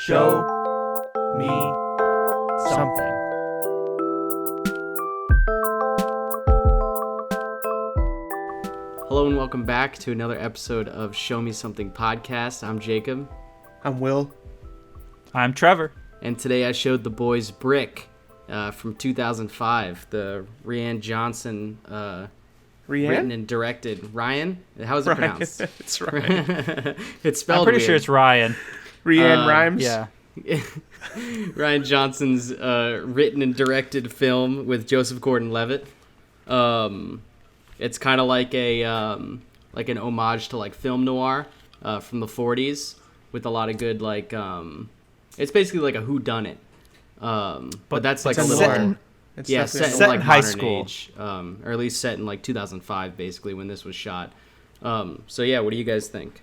Show me something. Hello and welcome back to another episode of Show Me Something podcast. I'm Jacob. I'm Will. I'm Trevor. And today I showed the boys Brick from 2005, the Rian Johnson written and directed. Ryan? How is it pronounced? It's Ryan. It's spelled I'm pretty weird. sure it's Ryan. Rian rhymes? Yeah. Rian Johnson's written and directed film with Joseph Gordon-Levitt. It's kind of like an homage to like film noir from the 40s with a lot of good it's basically like a whodunit. But that's like a little set in like high modern school age, or at least set in like 2005 basically when this was shot. So yeah, what do you guys think?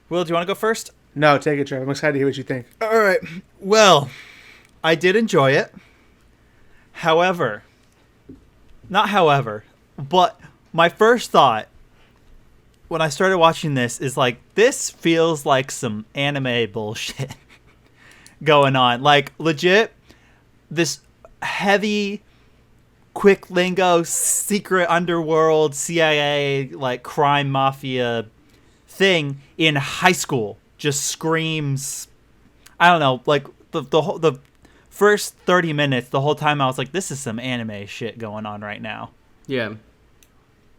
Will, do you want to go first? No, take it, Trevor. I'm excited to hear what you think. All right. Well, I did enjoy it. But my first thought when I started watching this is like, this feels like some anime bullshit going on. Like, legit, this heavy, quick lingo, secret underworld, CIA, like crime mafia thing in high school just screams. I don't know, like the first 30 minutes, the whole time I was like, this is some anime shit going on right now. Yeah.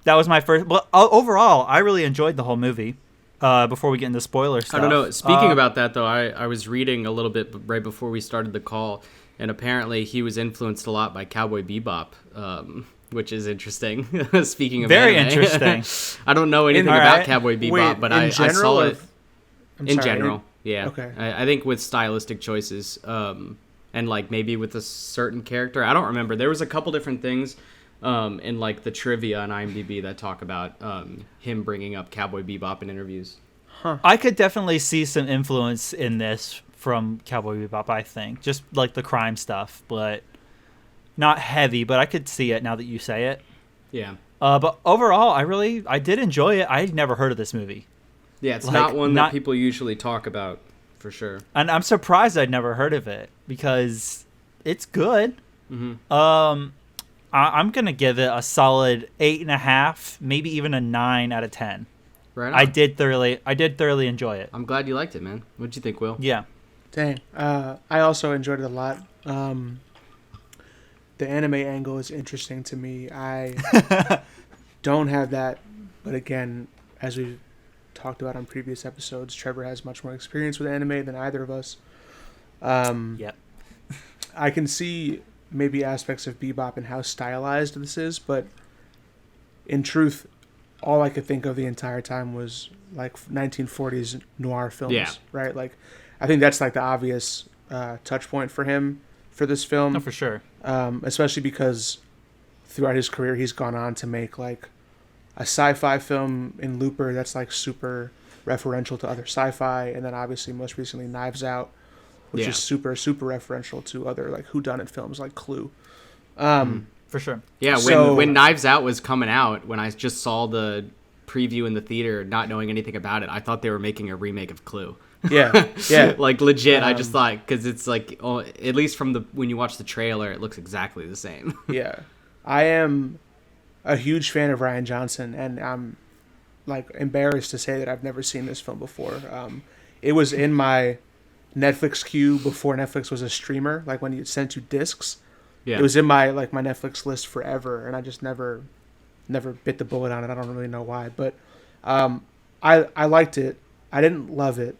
That was my first. But overall, I really enjoyed the whole movie. Before we get into spoiler stuff, I don't know. Speaking about that, though, I was reading a little bit right before we started the call, and apparently he was influenced a lot by Cowboy Bebop, which is interesting. Speaking of very anime. interesting. I don't know anything about Cowboy Bebop, but I saw it in general. Yeah. Okay. I think with stylistic choices, and like maybe with a certain character. I don't remember. There was a couple different things in like the trivia on IMDb that talk about him bringing up Cowboy Bebop in interviews. Huh. I could definitely see some influence in this from Cowboy Bebop, I think. Just like the crime stuff, but not heavy, but I could see it now that you say it. Yeah. But overall, I did enjoy it. I'd never heard of this movie. Yeah, it's not one that people usually talk about, for sure. And I'm surprised I'd never heard of it, because it's good. Mm-hmm. I'm going to give it a solid 8.5, maybe even a 9 out of 10. Right on. I did thoroughly enjoy it. I'm glad you liked it, man. What'd you think, Will? Yeah. Dang. I also enjoyed it a lot. The anime angle is interesting to me. I don't have that, but again, as we've talked about on previous episodes, Trevor has much more experience with anime than either of us. Yep. I can see maybe aspects of Bebop and how stylized this is, but in truth, all I could think of the entire time was like 1940s noir films, right? Like, I think that's like the obvious touch point for him for this film. No, for sure. Especially because throughout his career, he's gone on to make like a sci-fi film in Looper that's like super referential to other sci-fi, and then obviously most recently Knives Out, which is super, super referential to other like whodunit films like Clue. For sure. Yeah, when Knives Out was coming out, when I just saw the preview in the theater, not knowing anything about it, I thought they were making a remake of Clue. Yeah. Like legit, I just thought, because it's like, at least from when you watch the trailer, it looks exactly the same. Yeah. I am a huge fan of Rian Johnson, and I'm like embarrassed to say that I've never seen this film before. It was in my Netflix queue before Netflix was a streamer, like when you sent you discs. Yeah. It was in my my Netflix list forever, and I just never bit the bullet on it. I don't really know why, but I liked it. I didn't love it,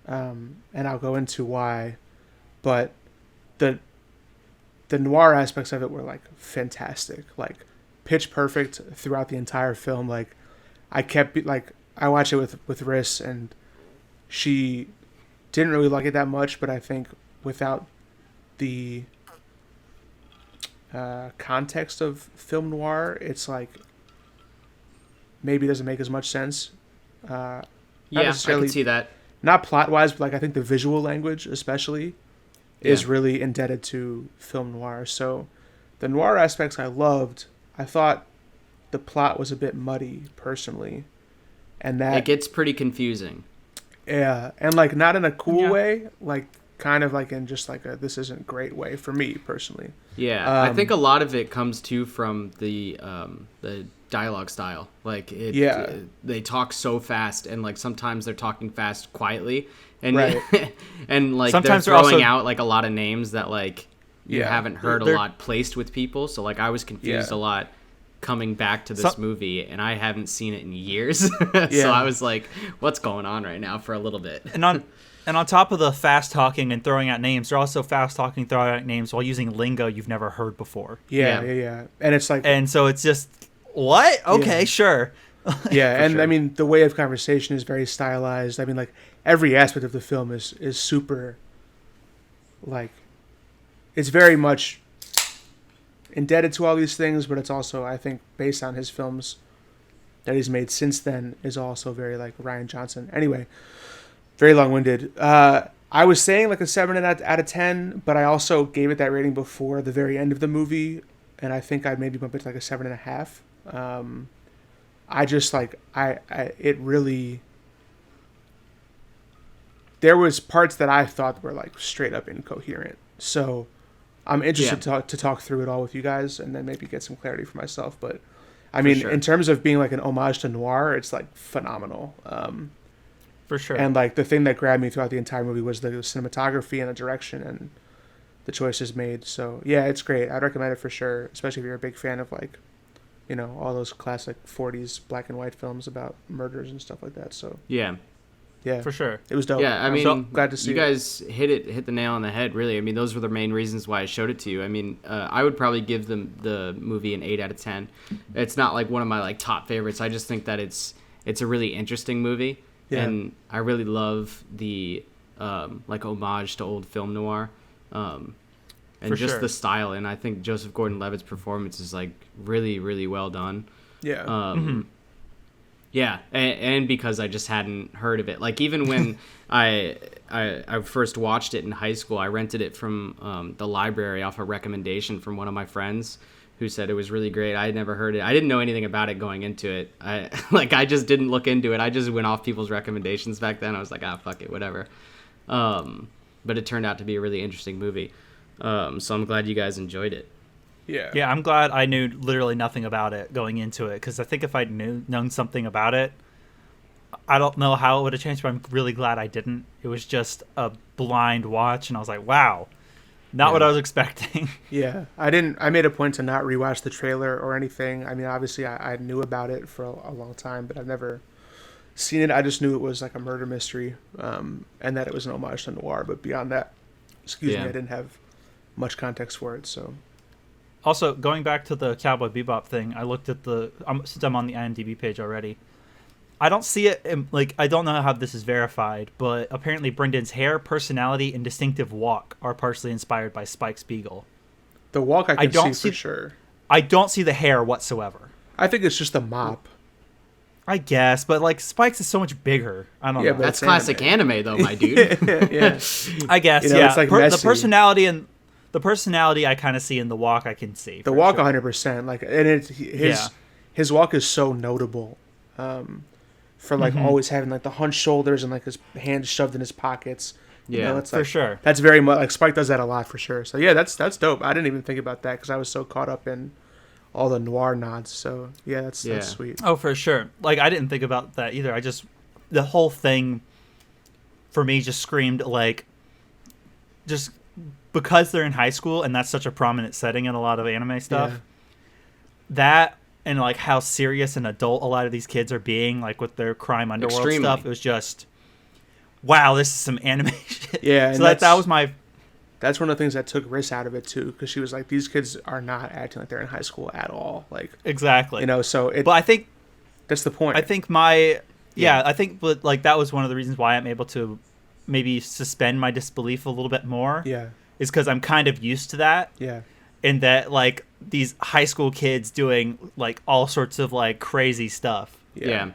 and I'll go into why. But the noir aspects of it were like fantastic, like pitch perfect throughout the entire film. Like I watched it with Riss, and she didn't really like it that much, but I think without the context of film noir, it's like maybe doesn't make as much sense. Yeah, I can see that. Not plot wise, but like I think the visual language especially is really indebted to film noir. So the noir aspects I loved. I thought the plot was a bit muddy personally, and that it gets pretty confusing. Yeah, and like not in a cool Yeah. way, like kind of like in just like a this isn't great way for me personally. Yeah, I think a lot of it comes too from the dialogue style. Like Yeah. they talk so fast, and like sometimes they're talking fast quietly, and Right. and like Sometimes they're they're throwing also- out like a lot of names that like you Yeah. haven't heard a They're- lot placed with people. So like I was confused Yeah. a lot coming back to this Some- movie, and I haven't seen it in years. Yeah. So I was like, what's going on right now for a little bit? And on top of the fast talking and throwing out names, they're also fast talking, throwing out names while using lingo you've never heard before. Yeah, Yeah. yeah. And it's like And so it's just what? Okay, Yeah. sure. yeah, and sure. I mean the way of conversation is very stylized. I mean like every aspect of the film is super like it's very much indebted to all these things, but it's also I think based on his films that he's made since then is also very like Rian Johnson. Anyway, very long-winded. I was saying like a 7 out of 10, but I also gave it that rating before the very end of the movie, and I think I'd maybe bump it to like a 7.5. I just like I it really there was parts that I thought were like straight up incoherent. So I'm interested to talk through it all with you guys and then maybe get some clarity for myself. But I mean, sure. in terms of being like an homage to noir, it's like phenomenal. For sure. And like the thing that grabbed me throughout the entire movie was the cinematography and the direction and the choices made. So yeah, it's great. I'd recommend it for sure, especially if you're a big fan of like, you know, all those classic 40s black and white films about murders and stuff like that. So Yeah. yeah, For sure. it was dope. Yeah, I I'm mean, so glad to see you it. guys hit the nail on the head. Really, I mean, those were the main reasons why I showed it to you. I mean, I would probably give the movie an 8 out of 10. It's not like one of my like top favorites. I just think that it's a really interesting movie, Yeah. and I really love the like homage to old film noir, and For just sure. the style. And I think Joseph Gordon-Levitt's performance is like really, really well done. Yeah. Yeah, and because I just hadn't heard of it. Like even when I first watched it in high school, I rented it from the library off a recommendation from one of my friends who said it was really great. I had never heard it. I didn't know anything about it going into it. I just didn't look into it. I just went off people's recommendations back then. I was like, fuck it, whatever. But it turned out to be a really interesting movie. So I'm glad you guys enjoyed it. Yeah. Yeah, I'm glad I knew literally nothing about it going into it, because I think if I'd known something about it, I don't know how it would have changed, but I'm really glad I didn't. It was just a blind watch, and I was like, wow, not what I was expecting. Yeah. I made a point to not rewatch the trailer or anything. I mean, obviously I knew about it for a long time, but I've never seen it. I just knew it was like a murder mystery, and that it was an homage to noir. But beyond that, me, I didn't have much context for it. So Also, going back to the Cowboy Bebop thing, I looked at since I'm on the IMDb page already, I don't see it, I don't know how this is verified, but apparently Brendan's hair, personality, and distinctive walk are partially inspired by Spike Spiegel. the walk I can don't see see- for sure. I don't see the hair whatsoever. I think it's just a mop. I guess, but like Spike's is so much bigger. I don't Yeah, know. but That's it's classic anime though, my dude. yeah. I guess, You know, yeah. it's like The messy. personality I kind of see in the walk I can see. The for walk, sure. 100%. Like, and his walk is so notable, for like always having like the hunched shoulders and like his hands shoved in his pockets. You Yeah, know, it's for like, sure. That's very much like Spike does that a lot for sure. So yeah, that's dope. I didn't even think about that because I was so caught up in all the noir nods. So yeah, that's sweet. Oh, for sure. Like, I didn't think about that either. The whole thing for me just screamed like, just because they're in high school and that's such a prominent setting in a lot of anime stuff. Yeah. That and like how serious and adult a lot of these kids are being, like with their crime underworld Extremely. stuff. It was just, wow, this is some anime shit. Yeah, So and that was my. That's one of the things that took Riss out of it too, because she was like, these kids are not acting like they're in high school at all. Like, Exactly. you know, so But I think that's the point. I think I think, but like that was one of the reasons why I'm able to maybe suspend my disbelief a little bit more. Yeah, Is because I'm kind of used to that, yeah, and that like these high school kids doing like all sorts of like crazy stuff. Yeah.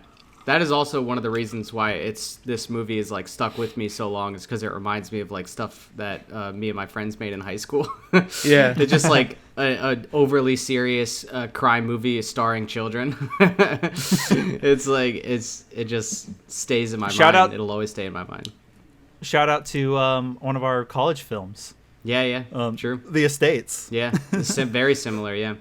That is also one of the reasons why this movie is like stuck with me so long. Is because it reminds me of like stuff that me and my friends made in high school. Yeah. It's just like a overly serious crime movie starring children. It's like it just stays in my Shout mind. out- It'll always stay in my mind. Shout out to one of our college films. Yeah, true. The Estates. Yeah, very similar. Yeah.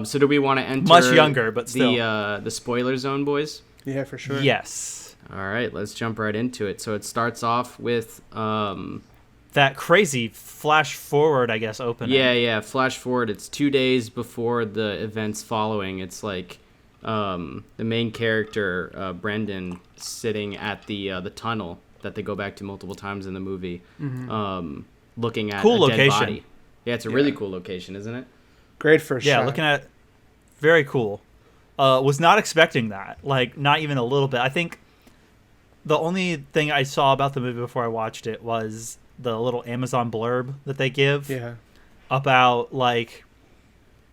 So do we want to enter Much younger, but still. the spoiler zone, boys? Yeah, for sure. Yes. All right, let's jump right into it. So it starts off with That crazy flash forward, I guess, opening. yeah, flash forward. It's 2 days before the events following. It's like the main character Brendan sitting at the tunnel that they go back to multiple times in the movie, looking at Cool a dead location. body. Yeah, it's a really cool location, isn't it? Great first shot. Yeah, looking at very cool. Was not expecting that. Like, not even a little bit. I think the only thing I saw about the movie before I watched it was the little Amazon blurb that they give about, like,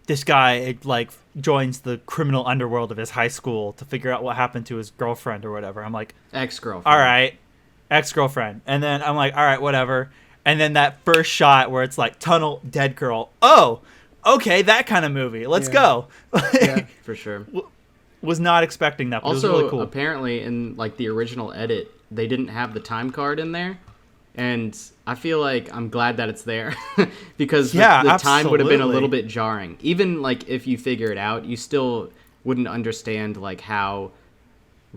this guy, like, joins the criminal underworld of his high school to figure out what happened to his girlfriend or whatever. I'm like, Ex-girlfriend. all right, ex-girlfriend. And then I'm like, all right, whatever. And then that first shot where it's like, tunnel, dead girl. Oh, okay, that kind of movie. Let's go. Yeah. For sure. Was not expecting that, but Also, it was really cool. apparently in like the original edit, they didn't have the time card in there, and I feel like I'm glad that it's there because the time would have been a little bit jarring. Even like if you figure it out, you still wouldn't understand like how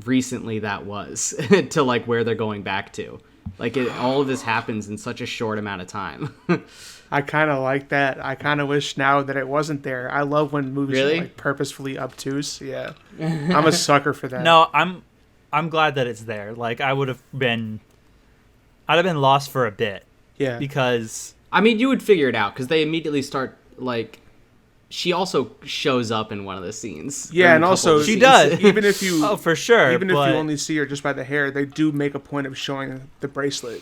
recently that was to like where they're going back to. Like all of this happens in such a short amount of time. I kind of like that. I kind of wish now that it wasn't there. I love when movies are like purposefully obtuse. Yeah, I'm a sucker for that. No, I'm glad that it's there. Like I'd have been lost for a bit. Yeah, because I mean, you would figure it out because they immediately start like. She also shows up in one of the scenes. Yeah, and also she does. Even if you, for sure. Even if you only see her just by the hair, they do make a point of showing the bracelet.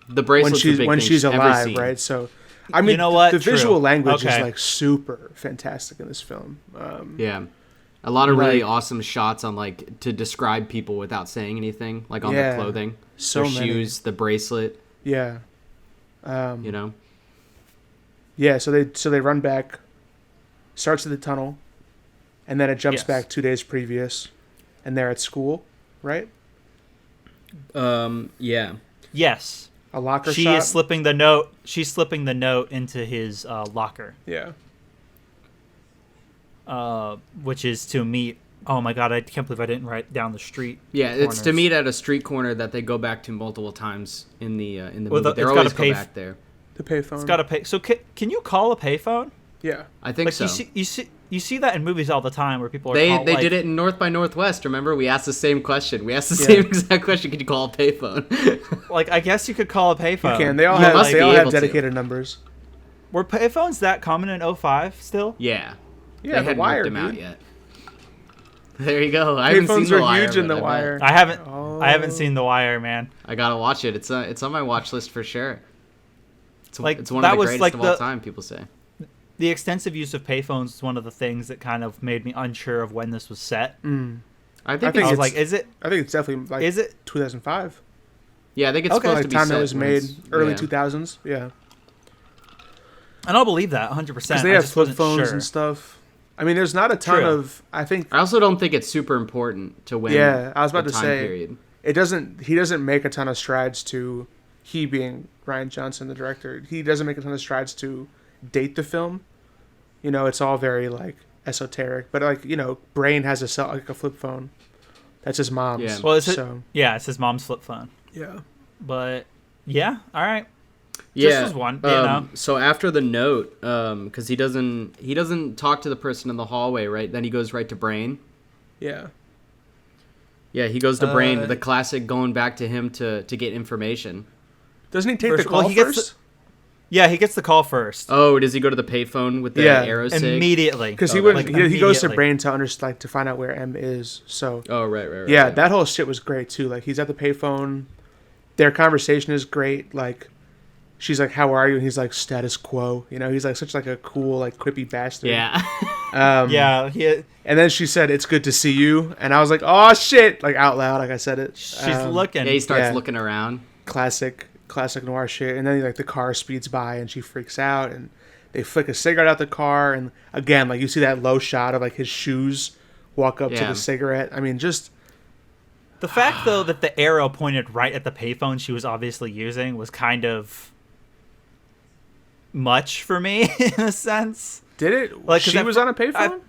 The bracelet's when she's alive, right? So, I mean, you know what? The visual language Okay. is like super fantastic in this film. Yeah, a lot of really awesome shots on like to describe people without saying anything, like on their clothing, so their many. shoes, the bracelet. Yeah, you know. Yeah, so they run back. Starts at the tunnel, and then it jumps back 2 days previous, and they're at school, right? Yeah. Yes. A locker She shot. is slipping the note. She's slipping the note into his locker. Yeah. Which is to meet. Oh my god! I can't believe I didn't write down the street. Yeah, it's to corners. meet at a street corner that they go back to multiple times in the movie. Well, They it's always gotta go pay back there. The payphone. It's got to pay. So can you call a payphone? Yeah. I think Like so. you see that in movies all the time where people are They called, like, did it in North by Northwest. Remember, we asked the same question. We asked the same exact question. Could you call a payphone? Like, I guess you could call a payphone. You can. They all You have must be able to. dedicated numbers. Were payphones that common in 2005 still? Yeah. Yeah, They The hadn't Wire, worked them out dude. yet. There you go. I haven't seen Payphones The are Wire, huge in but The I bet. Wire. I haven't seen The Wire, man. I gotta watch it. It's on my watch list for sure. It's Like, it's one that of the was, greatest like, of all the- time. People say. The extensive use of payphones is one of the things that kind of made me unsure of when this was set. I think think I was it's like, is it? I think it's definitely like Is it? 2005. yeah. I think it's Okay. supposed Like to be time set it was when made, it's- early yeah. 2000s. Yeah. And I'll believe that 100%. Because they I have just flip wasn't phones sure. and stuff. I mean, there's not a ton True. of. I think. I also don't think it's super important to when. Yeah, I was about the to time say. period. It doesn't. He doesn't make a ton of strides to. He being Rian Johnson, the director, he doesn't make a ton of strides to date the film. You know, it's all very like esoteric. But like, you know, Brain has like a flip phone. That's his mom's. Yeah. Well, is it? So Yeah, it's his mom's flip phone. yeah. But yeah, all right. Yeah. Just as one, you know. So after the note, because he doesn't talk to the person in the hallway, right? Then he goes right to Brain. Yeah. Yeah, he goes to Brain. The classic going back to him to get information. Doesn't he take First- the call well, he gets first? Yeah, he gets the call first. Oh, does he go to the payphone with the Yeah, arrow sig? Immediately. Because he Oh, would. like, He goes to immediately. Brain to understand, like, to find out where M is. So Oh, right. yeah, that whole shit was great too. Like, he's at the payphone. Their conversation is great. Like, she's like, "How are you?" And he's like, "Status quo." You know, he's like such like a cool, like quippy bastard. Yeah. Yeah, And then she said, "It's good to see you," and I was like, "Oh shit!" Like out loud, like I said it. she's looking. Yeah, he starts looking around. Classic noir shit. And then like the car speeds by, and she freaks out, and they flick a cigarette out the car, and again, like you see that low shot of like his shoes walk up to the cigarette. I mean, just The fact, though, that the arrow pointed right at the payphone she was obviously using was kind of much for me, in a sense. did it? Like, She was on a payphone?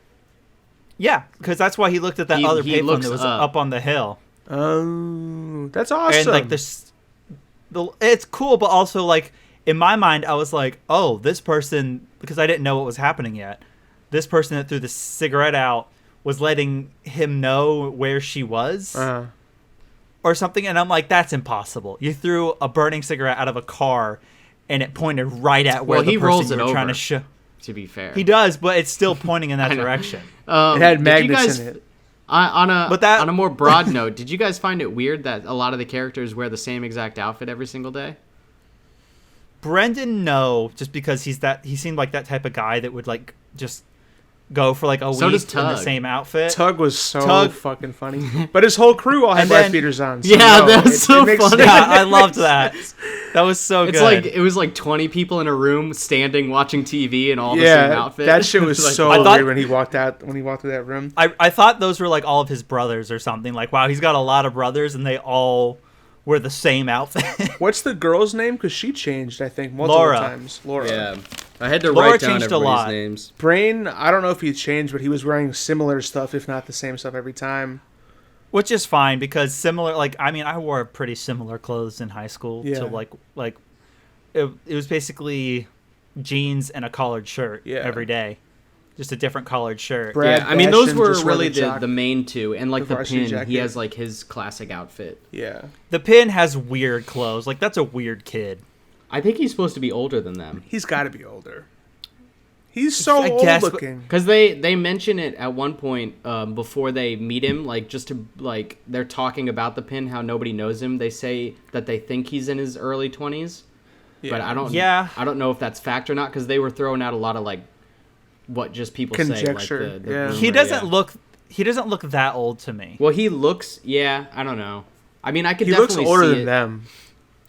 Yeah, because that's why he looked at that He other payphone looks that was up. up on the hill. Oh, that's awesome. And, like, it's cool, but also, like, in my mind, I was like, oh, this person, because I didn't know what was happening yet, this person that threw the cigarette out was letting him know where she was. Or something, and I'm like, that's impossible. You threw a burning cigarette out of a car, and it pointed right at where the person you were trying to show. To be fair, He does, but it's still pointing in that direction. It had magnets in it. On a more broad note, did you guys find it weird that a lot of the characters wear the same exact outfit every single day? Brendan, no, just because he seemed like that type of guy that would like just go for like a So week does in the Tug. same outfit. Tug was so fucking funny, but his whole crew all had And wife then- beaters on. So Yeah, no, that's so makes funny. sense. Yeah, I loved that. That was so It's good. like it was like 20 people in a room standing watching TV in all the same Yeah, outfit. that shit was Like, so I thought- weird when he walked through that room. I thought those were like all of his brothers or something. Like, wow, he's got a lot of brothers, and they all wear the same outfit. What's the girl's name? Because she changed, I think, multiple Laura. times. Laura. Yeah, I had to Laura write down changed a everybody's lot. names. Brain, I don't know if he changed, but he was wearing similar stuff, if not the same stuff every time. Which is fine because similar, like, I mean, I wore pretty similar clothes in high school. Yeah. So like it was basically jeans and a collared shirt every day, just a different collared shirt. Brad Yeah, I mean those Basham were just wore really jock- the main two, and like the the varsity pin, jacket. he has like his classic outfit. Yeah. The Pin has weird clothes. Like, that's a weird kid. I think he's supposed to be older than them. He's got to be older. He's so I old guess, but- looking. Because they mention it at one point before they meet him, like just to like they're talking about the Pin, how nobody knows him. They say that they think he's in his early 20s, but I don't know if that's fact or not because they were throwing out a lot of like what just people Conjecture, say. Like the yeah. rumor, He doesn't yeah. look. He doesn't look that old to me. Well, he looks. Yeah, I don't know. I mean, I could He looks definitely older see than it. them.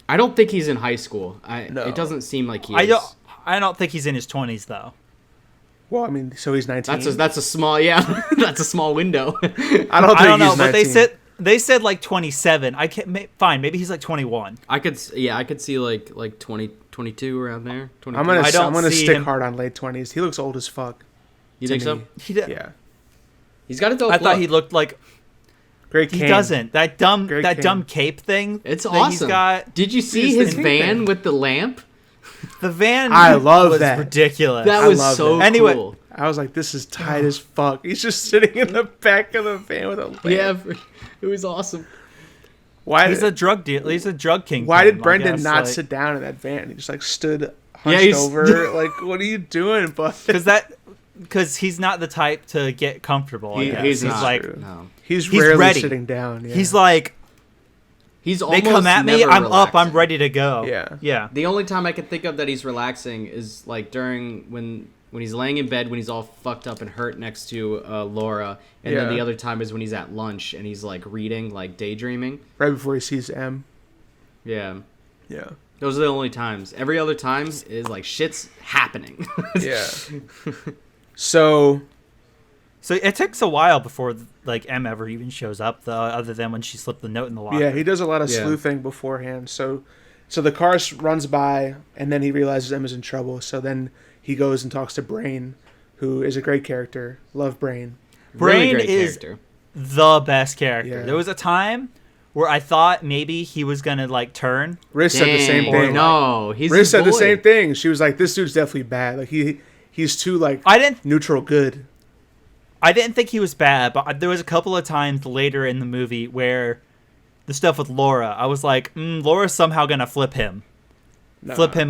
I don't think he's in high school. No. It doesn't seem like he is. I don't think he's in his 20s though. Well, I mean, so he's 19. That's a small that's a small window. I don't think I don't know, he's 19. but they said like 27. I can't. Fine, maybe he's like 21. I could see like 20, 22 around there. 23. I'm gonna see stick him- hard on late 20s. He looks old as fuck. You to think so? me. Yeah. He's got a dope I thought look. he looked like. Great He cane. doesn't. That dumb Great dumb cane. cape thing. It's that awesome. He's got Did you see He's his the van thing. with the lamp? the van. I love was that. ridiculous. That I was love so that. Anyway, cool. I was like, this is tight as fuck. He's just sitting in the back of the van with a lamp. Yeah, it was awesome. Why? He's a drug dealer. He's a drug king. Why did Brendan not sit down in that van? He just like stood hunched he's- over. Like, what are you doing, bud? Because he's not the type to get comfortable. I guess. He's He's not. like No. He's He's rarely ready. sitting down. Yeah. he's like He's they almost come at me. never I'm up. I'm relaxing. ready to go. Yeah. Yeah. The only time I can think of that he's relaxing is like during when he's laying in bed when he's all fucked up and hurt next to Laura, and then Yeah. the other time is when he's at lunch and he's like reading, like daydreaming. right before he sees M. Yeah, Yeah. those are the only times. Every other time is like shit's happening. Yeah. So So it takes a while before like M ever even shows up, though, other than when she slipped the note in the locker. yeah, he does a lot of Yeah. sleuthing beforehand. So the car runs by, and then he realizes Emma's in trouble. So then he goes and talks to Brain, who is a great character. Love Brain. Brain really great is character. the best character. Yeah. There was a time where I thought maybe he was gonna like turn. Riz said the same Dang, thing. No, he's Riz his said the boy. same thing. She was like, "This dude's definitely bad. Like he's too like I didn't neutral good." think he was bad, but there was a couple of times later in the movie where the stuff with Laura, I was like, Laura's somehow gonna flip him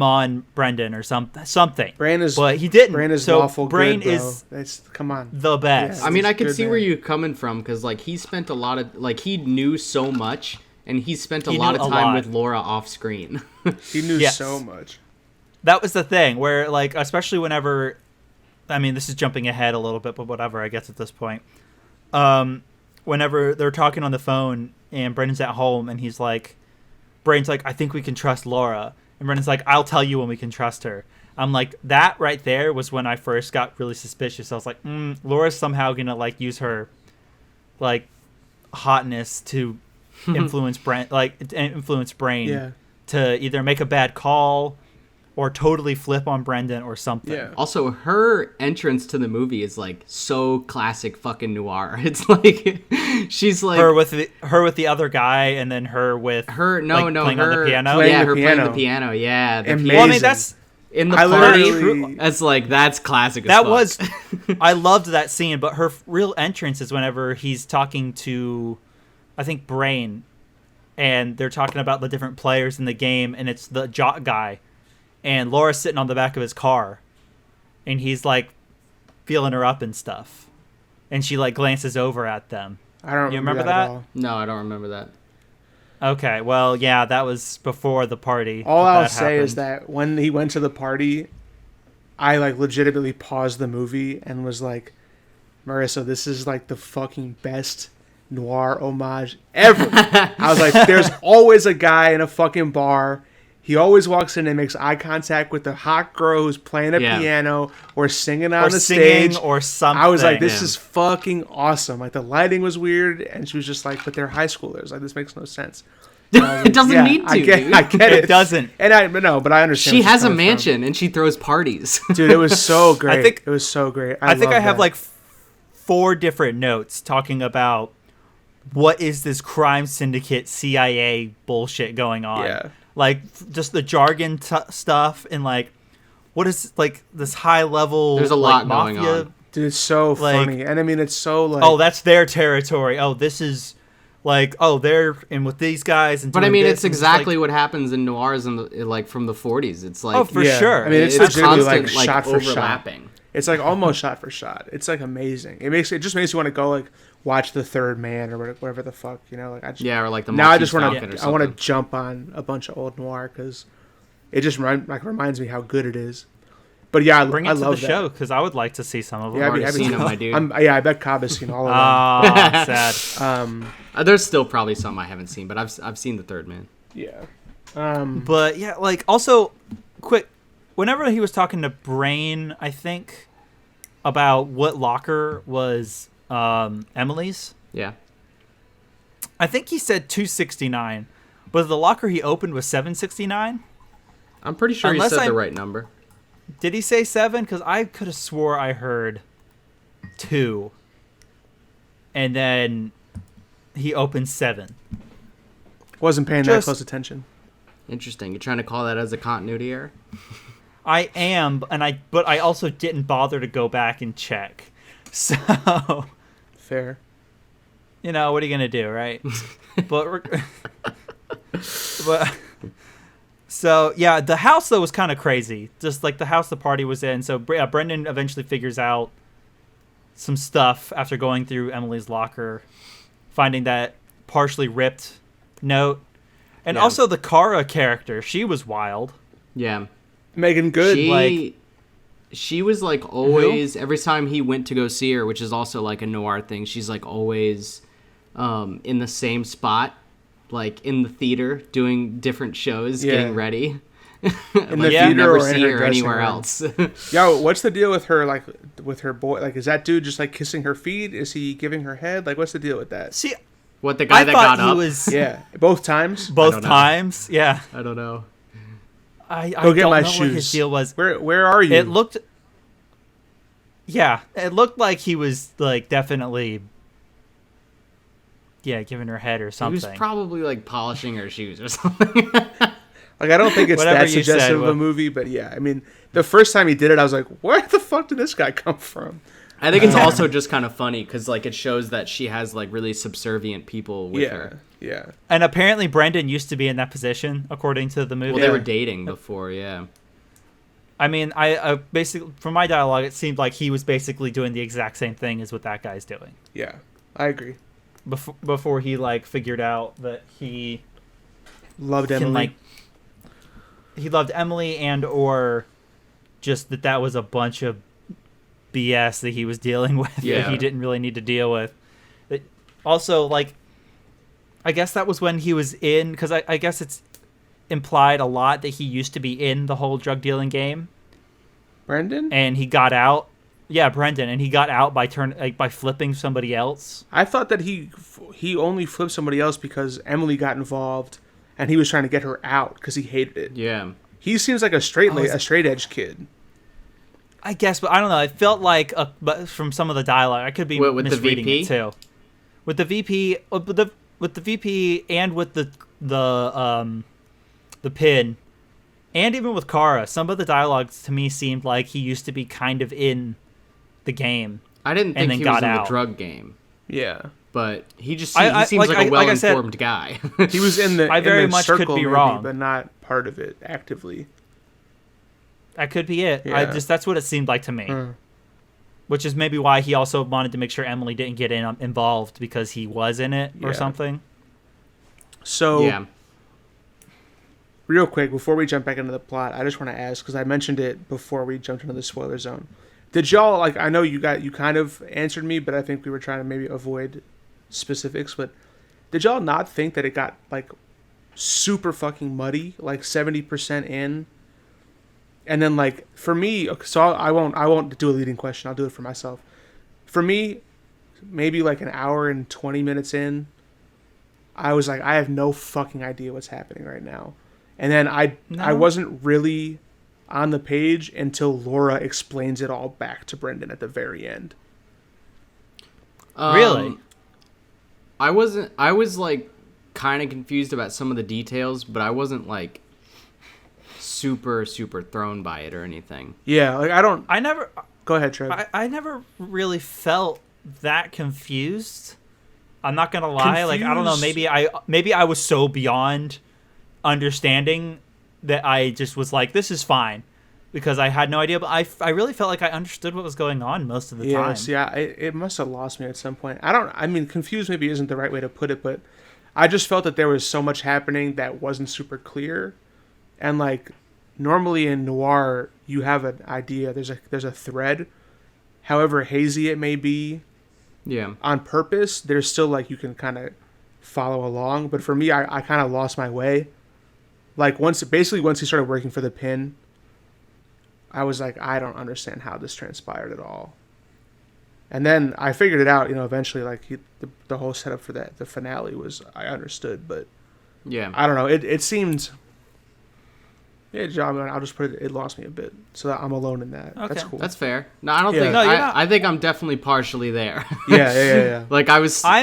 on Brendan or something. Brain is, But he didn't. Brain is so lawful Brain good, bro. is That's, come on. the best. Yeah. I mean, I could Good see man. where you're coming from because like he spent a lot of like he knew so much and he spent a He lot knew of a time lot. with Laura off screen. He knew Yes. so much. That was the thing where like, especially whenever I mean, this is jumping ahead a little bit, but whatever, I guess at this point. Whenever they're talking on the phone and Brendan's at home and Brain's like, I think we can trust Laura. And Brendan's like, I'll tell you when we can trust her. I'm like, that right there was when I first got really suspicious. I was like, Laura's somehow going to like use her like hotness to influence Brain to either make a bad call or totally flip on Brendan or something. Yeah. Also, her entrance to the movie is like so classic fucking noir. It's like she's like her with the other guy, and then her with playing on the piano. Playing the piano. Yeah, the Amazing. piano. Well, I mean, that's in the I party. literally- That's classic. As that fuck. was I loved that scene, but her real entrance is whenever he's talking to, I think, Brain, and they're talking about the different players in the game, and it's the jock guy. And Laura's sitting on the back of his car, and he's like feeling her up and stuff, and she like glances over at them. I don't You remember remember that? at all. No, I don't remember that. Okay, well, yeah, that was before the party. All that I'll say is happened. that when he went to the party, I like legitimately paused the movie and was like, Marissa, this is like the fucking best noir homage ever. I was like, there's always a guy in a fucking bar. He always walks in and makes eye contact with the hot girl who's playing a piano or singing on the stage or something. I was like, this is fucking awesome. Like, the lighting was weird, and she was just like, but they're high schoolers. Like, this makes no sense. It doesn't need to. I get it. It doesn't. And but I understand. She where she's has a coming from. mansion and she throws parties. Dude, it was so great. think- it was so great. I think I have that. like 4 different notes talking about what is this crime syndicate CIA bullshit going on. Yeah. Like just the jargon stuff and like what is like this high level. There's a like, lot going mafia. on. Dude, it's so like- funny. And I mean, it's so like. Oh, that's their territory. Oh, this is like they're in with these guys and. But I doing mean, this, it's and exactly like, what happens in noirs in the, like from the 40s. It's like Oh, for Yeah. sure. I mean, it's it's legitimately constant like shot for shot. overlapping. It's like almost shot for shot. It's like amazing. It just makes you want to go like watch The Third Man or whatever the fuck, you know. Like I just, Yeah, or like the now I Maltese just want Falcon or to I want to something. jump on a bunch of old noir because it just reminds me how good it is. But yeah, bring it I to love the that. show because I would like to see some of them. Yeah, I've already seen them, my dude. I bet Cobb has seen all of them. Ah, sad. There's still probably some I haven't seen, but I've seen The Third Man. Yeah. But yeah, like also, quick. Whenever he was talking to Brain, I think about what locker was Emily's. Yeah. I think he said 269, but the locker he opened was 769. I'm pretty sure Unless you said I- the right number. Did he say 7? Because I could have swore I heard 2, and then he opened 7. Wasn't paying that Just- close attention. Interesting. You're trying to call that as a continuity error? I am, but I also didn't bother to go back and check. So, Fair. you know, what are you gonna do, right? but so yeah, the house though was kind of crazy. Just like the house the party was in. So Brendan eventually figures out some stuff after going through Emily's locker, finding that partially ripped note, and Yeah. also the Kara character. She was wild. Yeah. Megan Good. She was like always every time he went to go see her, which is also like a noir thing. She's like always in the same spot, like in the theater, doing different shows, Yeah. getting ready. In the Like, theater you never or in see her her dressing anywhere room. else. Yo, what's the deal with her? Like with her boy? Like, is that dude just like kissing her feet? Is he giving her head? Like, what's the deal with that? See, What, the guy I that thought got he up? was Yeah, both times. both don't know. times. Yeah, I don't know. I Go get don't my know what his shoes. deal was. Where are you? It looked. Yeah, it looked like he was like definitely. Yeah, giving her head or He something. was probably like polishing her shoes or something. Like, I don't think it's Whatever that you suggestive said, of a what- movie, but yeah, I mean, the first time he did it, I was like, where the fuck did this guy come from? I think it's also just kind of funny because like it shows that she has like really subservient people with Yeah, her. yeah. And apparently, Brendan used to be in that position, according to the movie. Well, they Yeah. were dating before, yeah. I mean, I basically, from my dialogue, it seemed like he was basically doing the exact same thing as what that guy's doing. Yeah, I agree. Before he like figured out that he Loved can Emily. like he loved Emily and or just that was a bunch of BS that he was dealing with that he didn't really need to deal with. Also, like, I guess that was when he was in, because I guess it's implied a lot that he used to be in the whole drug dealing game. Brendan? And he got out. Yeah, Brendan, and he got out by by flipping somebody else. I thought that he only flipped somebody else because Emily got involved, and he was trying to get her out because he hated it. Yeah. He seems like a straight edge kid. I guess, but I don't know. It felt like but from some of the dialogue, I could be misreading it too. With the VP, with the VP, and with the pin, and even with Kara, some of the dialogues to me seemed like he used to be kind of in the game. I didn't think he was in the drug game. Yeah, but he just seems like a well-informed guy. He was in the. I very in the much circle could be maybe, wrong, but not part of it actively. That could be it. Yeah. That's what it seemed like to me. Which is maybe why he also wanted to make sure Emily didn't get involved because he was in it or something. So, real quick, before we jump back into the plot, I just want to ask, because I mentioned it before we jumped into the spoiler zone. Did y'all, like, I know you kind of answered me, but I think we were trying to maybe avoid specifics, but did y'all not think that it got, like, super fucking muddy, like 70% in? And then, like, for me, so I won't do a leading question. I'll do it for myself. For me, maybe like an hour and 20 minutes in, I was like, I have no fucking idea what's happening right now. And then I wasn't really on the page until Laura explains it all back to Brendan at the very end. Really? I was like kind of confused about some of the details, but I wasn't like super thrown by it or anything. Yeah, like I never go ahead, Trev. I never really felt that confused. I'm not gonna lie. Confused. Like, I don't know, maybe I was so beyond understanding that I just was like, this is fine, because I had no idea, but I really felt like I understood what was going on most of the time. Yes, yeah, it must have lost me at some point. I mean, confused maybe isn't the right way to put it, but I just felt that there was so much happening that wasn't super clear. And like, normally in noir, you have an idea. There's a thread, however hazy it may be. Yeah. On purpose, there's still like you can kind of follow along. But for me, I kind of lost my way. Like once he started working for the pin, I was like, I don't understand how this transpired at all. And then I figured it out. Eventually, like the whole setup for the finale was I understood. But yeah, I don't know. It seemed. Yeah, John, I'll just put it. It lost me a bit, so I'm alone in that. Okay. That's cool. That's fair. No, I don't think. I think I'm definitely partially there. Yeah. Like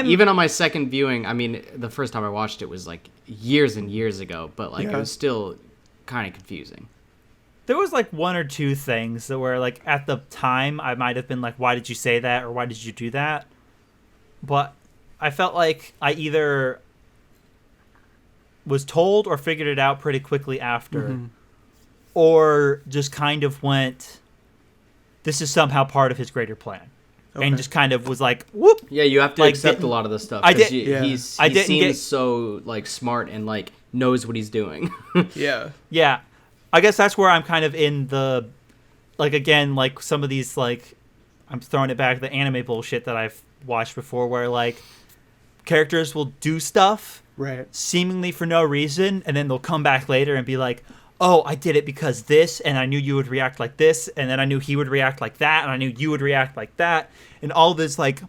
even on my second viewing. I mean, the first time I watched it was like years and years ago, but like it was still kind of confusing. There was like one or two things that were like at the time I might have been like, why did you say that or why did you do that? But I felt like I either was told or figured it out pretty quickly after. Mm-hmm. Or just kind of went, this is somehow part of his greater plan. Okay. And just kind of was like, whoop. Yeah, you have to accept a lot of the stuff. I did. He seems so like smart and like knows what he's doing. Yeah. Yeah. I guess that's where I'm kind of in the, like, again, like some of these, like, I'm throwing it back, the anime bullshit that I've watched before where like characters will do stuff seemingly for no reason. And then they'll come back later and be like, oh, I did it because this, and I knew you would react like this, and then I knew he would react like that, and I knew you would react like that, and all this, like,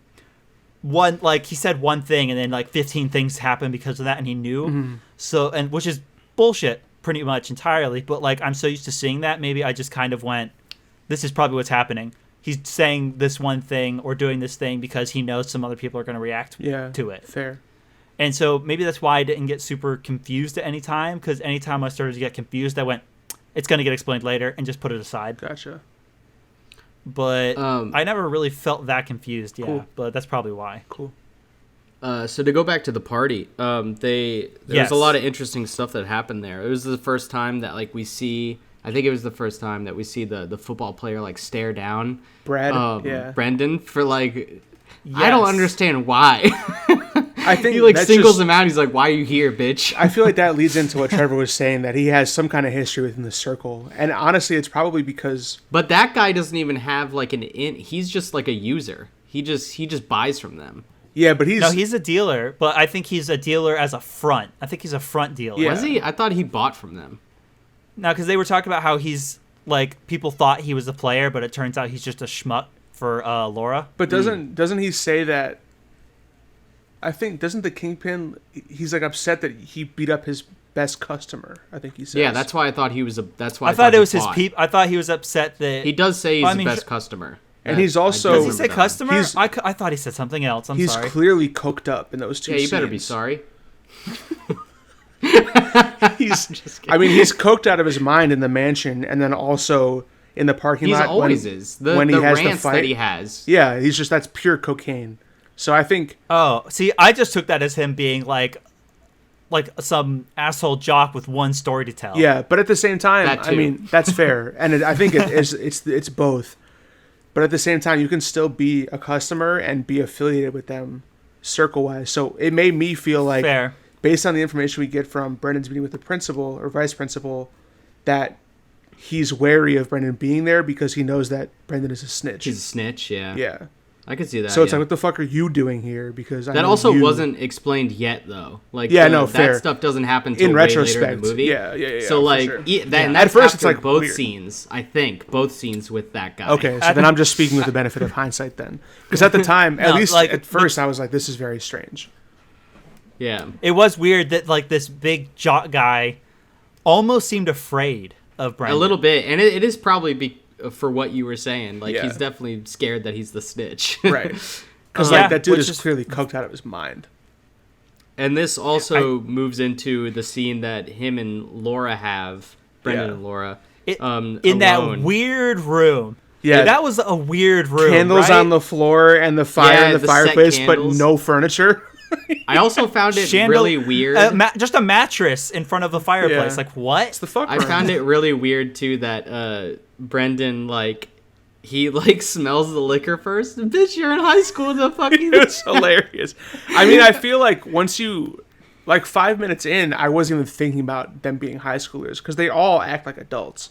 he said one thing, and then, like, 15 things happened because of that, and he knew, so, and, which is bullshit, pretty much, entirely, but, like, I'm so used to seeing that, maybe I just kind of went, this is probably what's happening. He's saying this one thing, or doing this thing, because he knows some other people are going to react to it. Fair. And so maybe that's why I didn't get super confused at any time, because anytime I started to get confused, I went, it's going to get explained later, and just put it aside. Gotcha. But I never really felt that confused, cool. But that's probably why. Cool. So to go back to the party, there was a lot of interesting stuff that happened there. It was the first time that like we see, I think it was the first time that we see the football player like stare down Brendan for like, I don't understand why. I think he like that's singles just- him out. He's like, "Why are you here, bitch?" I feel like that leads into what Trevor was saying, that he has some kind of history within the circle. And honestly, it's probably because... But that guy doesn't even have like he's just like a user. He just buys from them. Yeah, but he's a dealer, but I think he's a dealer as a front. I think he's a front dealer. Yeah. Was he? I thought he bought from them. No, because they were talking about how he's like people thought he was a player, but it turns out he's just a schmuck for Laura. But doesn't he say that... I think, doesn't the Kingpin... He's like upset that he beat up his best customer, I think he says. Yeah, that's why I thought he was That's why I thought it was his bought. I thought he was upset that... He does say he's Well, I the mean, best customer. And he's also- Does he Does say customer? He's- I thought he said something else. I'm He's sorry. clearly coked up in those two Yeah, you better be scenes. sorry. He's coked out of his mind in the mansion, and then also in the parking He lot. always when, is. The when he has the rants fight. that he has. Yeah, that's pure cocaine. So I think... Oh, see, I just took that as him being like some asshole jock with one story to tell. Yeah, but at the same time, That too. I mean, that's fair. And I think it's both. But at the same time, you can still be a customer and be affiliated with them circle-wise. So it made me feel like, Fair. based on the information we get from Brendan's meeting with the principal or vice principal, that he's wary of Brendan being there because he knows that Brendan is a snitch. He's a snitch, yeah. Yeah. I could see that. So it's yeah. like, what the fuck are you doing here? Because I that know also you... wasn't explained yet, though. Like, Yeah, no, fair. That stuff doesn't happen till in way later retrospect. in the movie. Yeah. So for like, sure. and At that's first, it's after like both weird. scenes. I think both scenes with that guy. Okay, so then I'm just speaking with the benefit of hindsight then. Because at the time, at No, least like, at first, I was like, this is very strange. Yeah. It was weird that like this big jock guy almost seemed afraid of Brendan. A little bit, and it is probably for what you were saying. Like, Yeah. he's definitely scared that he's the snitch. Right. Because Yeah, like that dude which is clearly coked out of his mind. And this also moves into the scene that him and Laura have, Brendan Yeah. and Laura, in that alone. weird room. Yeah. That was a weird room. Candles right? on the floor and the fire Yeah, in the the set fireplace, but candles. no furniture. I also found it Chandel- really weird. Just a mattress in front of the fireplace. Yeah. Like what? It's the fuck I room. found it really weird too that Brendan like he like smells the liquor first. Bitch, you're in high school. The fucking It's hilarious. I mean, I feel like once you... Like 5 minutes in, I wasn't even thinking about them being high schoolers because they all act like adults.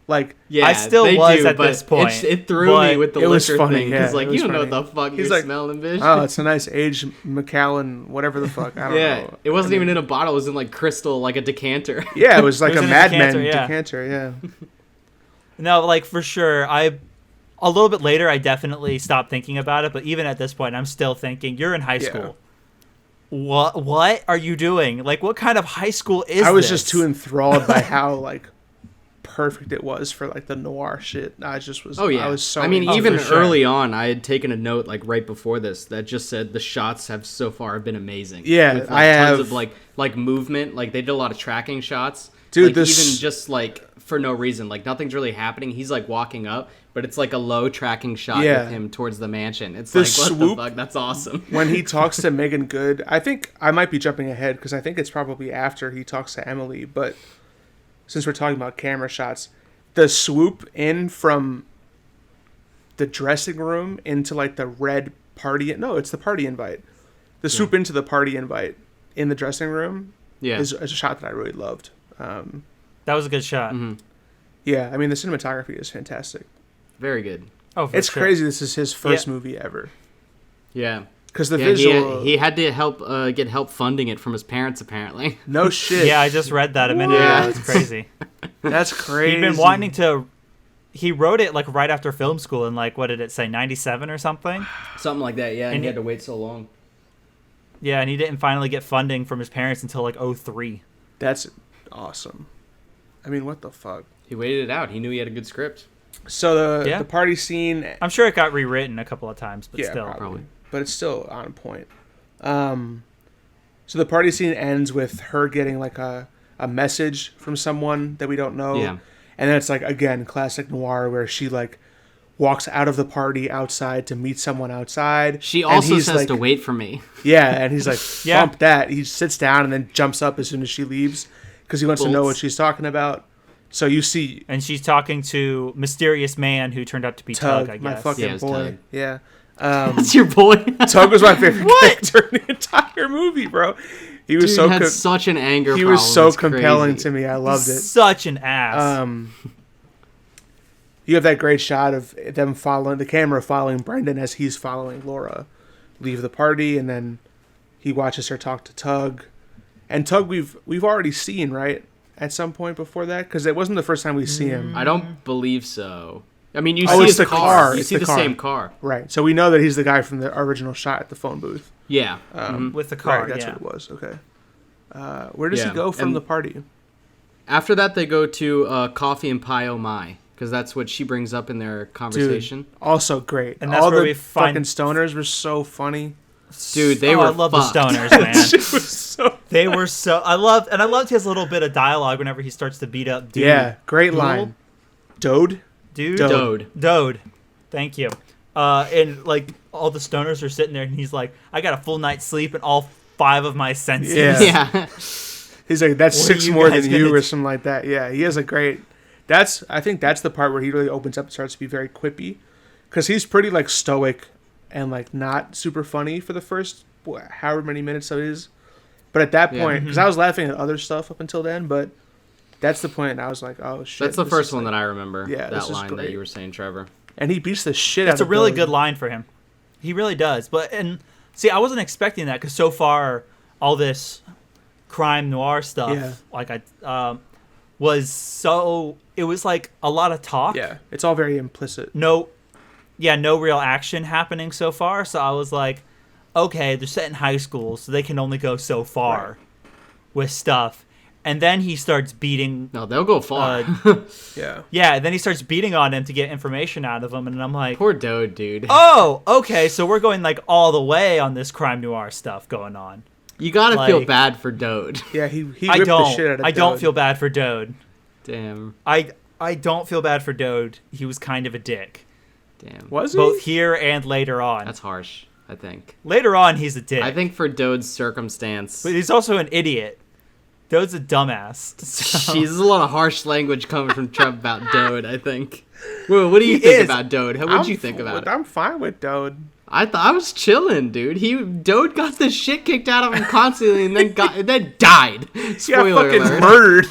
Like, yeah, I still they was do, at but this point, it threw but me with the it was liquor funny, thing yeah, because like it you was don't know funny. what the fuck He's you're like, smelling, bitch. oh, it's a nice aged Macallan, whatever the fuck. I don't yeah, know. it wasn't even in a bottle. It was in like crystal, like a decanter. Yeah, it was like It was a in a Mad decanter, Men yeah. decanter, yeah. No, like for sure. A little bit later, I definitely stopped thinking about it. But even at this point, I'm still thinking, you're in high Yeah. school. What are you doing? Like, what kind of high school is I was this? just too enthralled by how like perfect it was for like the noir shit. I just was. Oh yeah, I was so. I mean, into even it. for sure. early on, I had taken a note like right before this that just said the shots have so far been amazing. Yeah, with, like, I tons have- of like movement. Like they did a lot of tracking shots. Dude, like, this- even just like for no reason, like nothing's really happening. He's like walking up, but it's like a low tracking shot Yeah. with him towards the mansion. It's The like what swoop- the fuck? That's awesome. when he talks to Megan Good, I think I might be jumping ahead because I think it's probably after he talks to Emily. But since we're talking about camera shots, the swoop in from the dressing room into like the red party. No, it's the party invite. The swoop into the party invite in the dressing room Yeah, is a shot that I really loved. That was a good shot. Mm-hmm. Yeah, I mean the cinematography is fantastic. very good. Oh, for It's sure. crazy. This is his first Yeah. movie ever Yeah. because the Yeah, visual. he had to help get help funding it from his parents apparently. No shit. Yeah, I just read that a minute Yeah. ago. It's crazy. That's crazy. He'd been wanting to. He wrote it like right after film school in like what did it say, 97 or something? Something like that. Yeah, and And he he- had to wait so long. Yeah, and he didn't finally get funding from his parents until like 03. That's awesome. I mean, what the fuck? He waited it out. He knew he had a good script. So Yeah. the party scene, I'm sure it got rewritten a couple of times, but yeah, still. probably, but it's still on point. So the party scene ends with her getting like a message from someone that we don't know. Yeah. And then it's like, again, classic noir where she like walks out of the party outside to meet someone outside. She and also he's says like, to wait for me. Yeah, and he's like, Yeah. bump that. He sits down and then jumps up as soon as she leaves because he wants to know what Bolts. she's talking about. So you see And she's talking to mysterious man who turned out to be Tug, I my guess. fucking Yeah, it's boy. Tug. Yeah. That's your boy. Tug was my favorite character in the entire movie, bro. He was Dude had such an anger He problem. was so It's compelling crazy. to me. I loved it. Such an ass. You have that great shot of them following the camera, following Brendan as he's following Laura leave the party, and then he watches her talk to Tug. And Tug, we've already seen, right, at some point before that, because it wasn't the first time we see him. I don't believe so. I mean, you Oh, see it's his the car. You It's see the the car. same car. Right. So we know that he's the guy from the original shot at the phone booth. Yeah. With the car, Right, that's yeah. what it was. Okay. Where does he Yeah, go from and- the party? After that, they go to Coffee and Pie Oh My, because that's what she brings up in their conversation. Also great. And that's all where the we find- fucking stoners were so funny. Dude, they were I love fucked. the stoners, man. It was so They were so. I loved his little bit of dialogue whenever he starts to beat up dude. yeah, great line. Dode. Dude. Dode. Thank you. And like all the stoners are sitting there, and he's like, "I got a full night's sleep and all 5 of my senses." Yeah. Yeah. He's like, that's What are 6 you more guys than you, gonna or do? something like that. Yeah, he has a great. I think that's the part where he really opens up and starts to be very quippy, because he's pretty like stoic and like not super funny for the first however many minutes of it is. But at that Yeah. point, because I was laughing at other stuff up until then, but that's the point. And I was like, oh shit. That's the this first is one like- that I remember. Yeah, this that is line that great. you were saying, Trevor. And he beats the shit out It's of a really Billy. good line for him. He really does. And see, I wasn't expecting that because so far all this crime noir stuff, Yeah. like it was like a lot of talk. Yeah, it's all very implicit. No real action happening so far. So I was like, okay, they're set in high school, so they can only go so far with stuff. And then he starts beating. No, they'll go far. Yeah. Yeah, then he starts beating on him to get information out of him, and I'm like, Poor Dode, dude. oh, okay, so we're going like all the way on this crime noir stuff going on. You gotta feel like- bad for Dode. Yeah, he I ripped don't. the shit out of I don't Dode. feel bad for Dode. Damn. I don't feel bad for Dode. He was kind of a dick, Damn. Was he? both here and later on. That's harsh, I think. Later on, he's a dick. I think for Dode's circumstance, but he's also an idiot. Dode's a dumbass. So- Jeez, there's a lot of harsh language coming from Trump about Dode, I think. Well, what do you He think is. about Dode? What would you think about it? I'm fine with Dode. I thought I was chilling, dude. Dode got the shit kicked out of him constantly, and then died. Yeah, Spoiler fucking alert. murdered.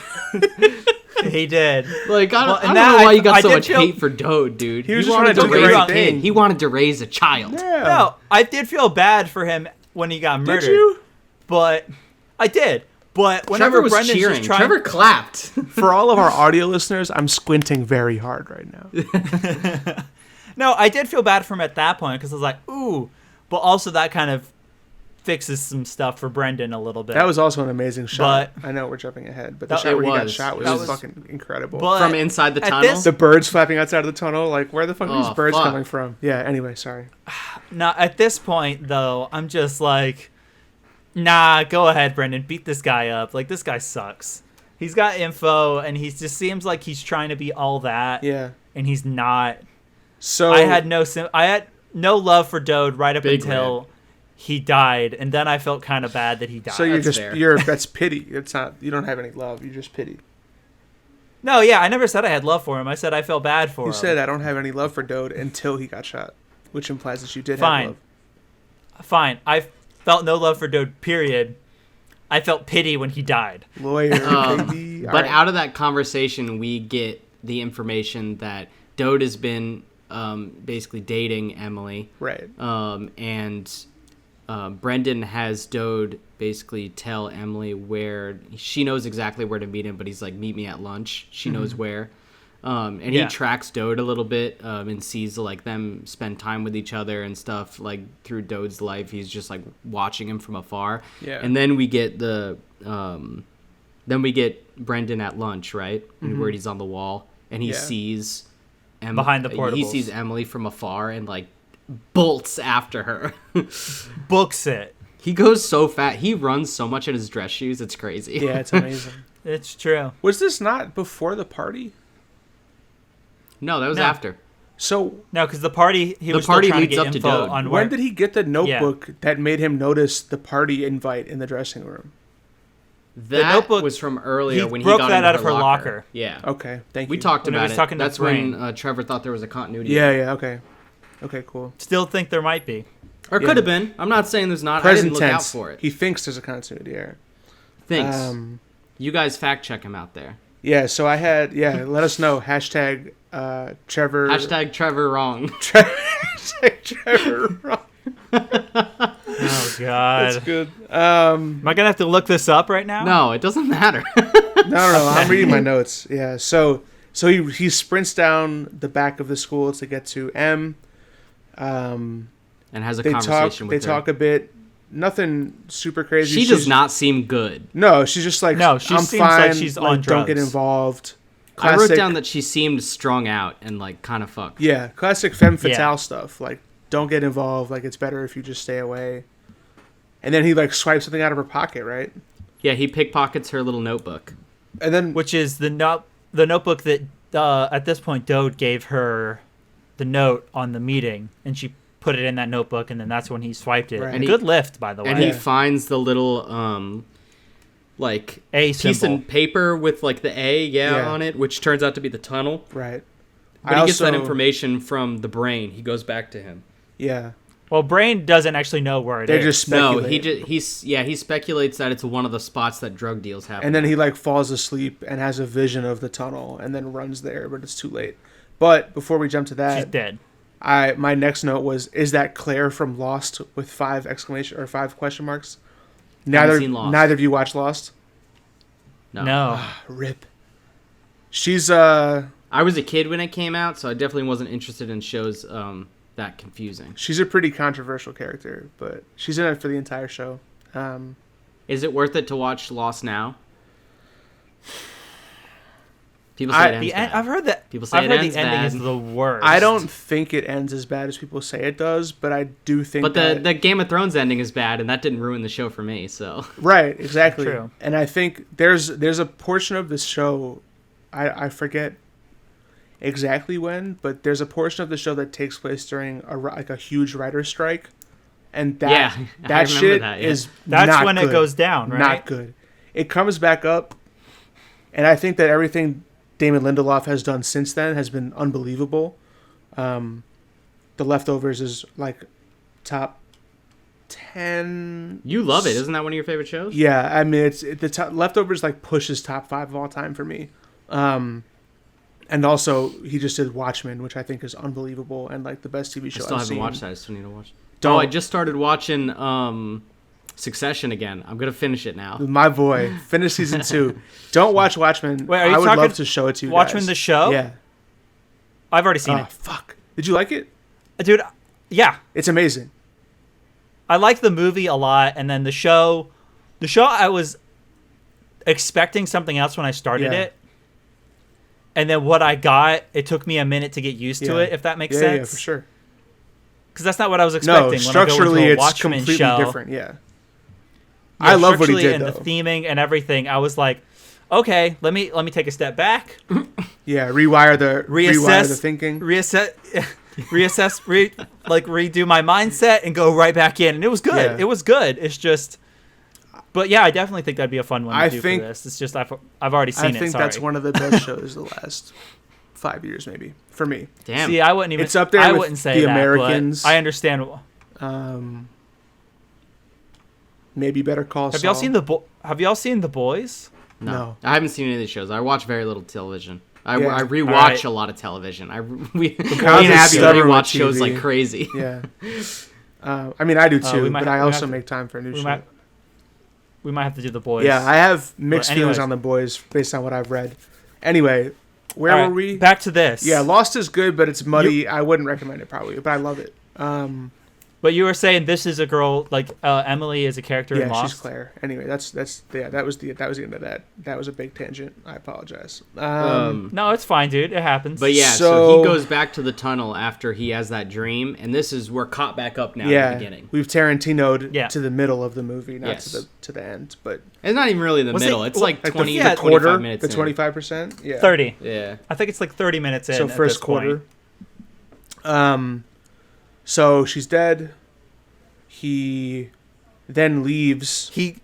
he did. Like I Well, don't and know that- why you got I so did much feel- hate for Dode, dude. He was just wanted trying to do the raise right a kid. thing. He wanted to raise a child. Yeah. No, I did feel bad for him when he got murdered. Did you? But I did. But whenever Trevor was Brendan's cheering. just trying, Trevor clapped. For all of our audio listeners, I'm squinting very hard right now. no, I did feel bad for him at that point because I was like, ooh. But also that kind of fixes some stuff for Brendan a little bit. That was also an amazing shot. But- I know we're jumping ahead, but the That- shot where he got was. shot was, That was- fucking incredible. But From inside the at tunnel? this- The birds flapping outside of the tunnel, like where the fuck are these Oh, birds fuck. coming from? Yeah. Anyway, sorry. Now, at this point, though, I'm just like, nah, go ahead, Brendan. Beat this guy up. Like, this guy sucks. He's got info, and he just seems like he's trying to be all that, Yeah. and he's not. So I had no love for Dode right up Big until he died, and then I felt kind of bad that he died. So you're That's just fair. that's pity. It's not, you don't have any love. You just pity. No, yeah, I never said I had love for him. I said I felt bad for You him. said I don't have any love for Dode until he got shot, which implies that you did Fine. have love. Fine. I felt no love for Dode, period. I felt pity when he died. Lawyer, baby. But out of that conversation, we get the information that Dode has been basically dating Emily. Right. And Brendan has Dode basically tell Emily where she knows exactly where to meet him, but he's like, meet me at lunch. She knows where. And he Yeah. tracks Dode a little bit and sees like them spend time with each other and stuff like through Dode's life. He's just like watching him from afar. Yeah. And then we get Brendan at lunch, right? And where he's on the wall and he Yeah. sees Behind the He portables. sees Emily from afar and like bolts after her. Books it. He goes so fast. He runs so much in his dress shoes. It's crazy. Yeah, it's amazing. It's true. Was this not before the party? No, that was No. after. So No, because the party, he The was still party trying to leads get up to info Dode. on where. when did he get the notebook that made him notice the party invite in the dressing room? That notebook- was from earlier he when he broke got that into out of her locker. Yeah. Okay, thank you. We talked When he about was it. talking to That's Brain. when Trevor thought there was a continuity. Yeah, yeah, okay. Okay, cool. Still think there might be. Or Yeah. could have been. I'm not saying there's not. Present I didn't look out tense. for it. He thinks there's a continuity error. Thinks. Um, You guys fact check him out there. yeah, so I had, let us know. Hashtag Trevor. Hashtag Trevor wrong. Hashtag Trevor wrong. Oh God. That's good. Am I gonna have to look this up right now? No, it doesn't matter. No, I'm reading my notes. Yeah, so he sprints down the back of the school to get to M. And has a They conversation with her. They talk a bit. Nothing super crazy. She does not seem good. No, she's just like, No, she I'm seems fine. like she's on Don't get drugs. involved. I wrote Classic- down that she seemed strung out and like kind of fucked. Yeah, classic femme fatale Yeah. stuff. Like, don't get involved. Like, it's better if you just stay away. And then he like swipes something out of her pocket, right? Yeah, he pickpockets her little notebook. And then Which is the notebook that at this point Dode gave her the note on the meeting, and she put it in that notebook, and then that's when he swiped it. Right. And And he- good lift, by the way. And he Yeah. finds the little like A piece symbol. of paper with like the A Yeah. on it, which turns out to be the tunnel. right. But he gets that information from the brain. He goes back to him. Yeah, Well, Brain doesn't actually know where it they is. just No, speculate. he speculates that it's one of the spots that drug deals happen. And then he like falls asleep and has a vision of the tunnel, and then runs there, but it's too late. But before we jump to She's that, dead. my next note was, is that Claire from Lost with 5 question marks? Haven't seen Lost. Neither of you watched Lost. No. Rip. She's I was a kid when it came out, so I definitely wasn't interested in shows that confusing. she's a pretty controversial character, but she's in it for the entire show. Is it worth it to watch Lost now? People say it ends bad. I've heard that. People say I've it heard ends the ending bad. is the worst. I don't think it ends as bad as people say it does, but I do think But that... the Game of Thrones ending is bad, and that didn't ruin the show for me. So Right, exactly. True. And I think there's a portion of this show, I forget exactly when, but there's a portion of the show that takes place during a huge writer's strike, and that Yeah, I that remember shit that, yeah. is That's not when good. it goes down, right? Not good. It comes back up, and I think that everything Damon Lindelof has done since then has been unbelievable. The Leftovers is like top 10. you love it, isn't that one of your favorite shows? Yeah, I mean Leftovers like pushes top 5 of all time for me. And also he just did Watchmen, which I think is unbelievable and like the best TV I show still I've haven't seen. watched that. I still need to watch. Don't. Oh, I just started watching Succession again. I'm gonna finish it now. My boy, finish season 2. Don't watch Watchmen. Wait, are you I would talking love to show it to you Watchmen guys. the show? Yeah. I've already seen Oh, it. fuck. Did you like it? Dude, yeah. It's amazing. I like the movie a lot, and then the show I was expecting something else when I started Yeah. it. And then what I got, it took me a minute to get used to Yeah. it, if that makes Yeah, sense. yeah, for sure. Because that's not what I was expecting No, when structurally I go into a it's Watchmen completely show. different. Yeah. Yeah, I love what he structurally did and though. the theming and everything. I was like, okay, let me take a step back, Yeah, rewire the reassess, thinking. reassess, redo my mindset and go right back in. And it was good. Yeah. It was good. It's just, but yeah, I definitely think that'd be a fun one to I do think- for this. It's just I've already seen I it. think Sorry. that's one of the best shows of the last 5 years, maybe for me. Damn. See, I wouldn't even. It's up there I with wouldn't say The that, Americans. But I understand. Maybe Better Call Have Saul. y'all seen the Boys? No. I haven't seen any of these shows. I watch very little television. I Yeah. rewatch Alright. a lot of television. Me and Cosby's Abby stubborn with rewatch shows TV. like crazy. Yeah. I mean, I do too, we might- but I we also have to- make time for a new We show. might have to do the Boys. Yeah, I have mixed But feelings anyways. on The Boys based on what I've read. Anyway, where All right, were we? Back to this. Yeah, Lost is good, but it's muddy. I wouldn't recommend it probably, but I love it. But you were saying this is a girl, like Emily is a character in Yeah, Lost. she's Claire. Anyway, that was the end of that. That was a big tangent. I apologize. No, it's fine, dude. It happens. But yeah, so So- he goes back to the tunnel after he has that dream, and this is we're caught back up now at yeah, the beginning. we've Tarantino'd Yeah. to the middle of the movie, not Yes. to the end, but It's not even really in the Was it- middle. It's well, like like 20 the to quarter, 25 minutes the in. 25%. Yeah, 30. Yeah. I think it's like 30 minutes in. So at first this point. quarter. So she's dead. He then leaves. He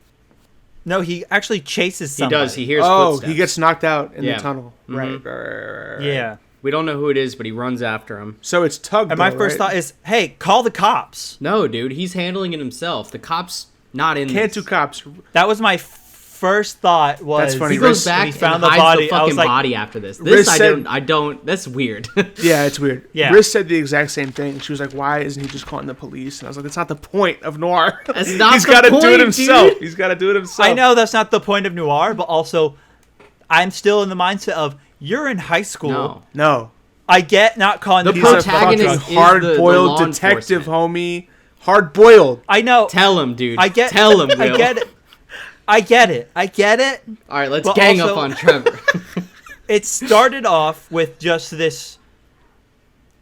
actually chases He somebody. does. He hears Oh, footsteps. he gets knocked out in Yeah. the tunnel. Mhm. Right. Yeah. We don't know who it is, but he runs after him. So it's Tug. And my first thought is, hey, call the cops. No, dude, he's handling it himself. The cops not in. Can't this. do cops. That was my first thought. Was That's funny. He goes Riz- back he found and the hides body. the I was fucking like- body after this. Riz This said- I don't. That's weird. Yeah, it's weird. Yeah. Riz said the exact same thing. She was like, "Why isn't he just calling the police?" And I was like, "That's not the point of noir. That's not He's the got to do point, it himself. dude. He's got to do it himself." I know that's not the point of noir, but also, I'm still in the mindset of you're in high school. No. No, I get not calling The the he's a cops. protagonist fucking is the hard-boiled law detective, enforcement. homie. Hard-boiled. I know. Tell him, dude. Tell Tell him, Will. I get it. I get it. All right, let's But gang also- up on Trevor. It started off with just this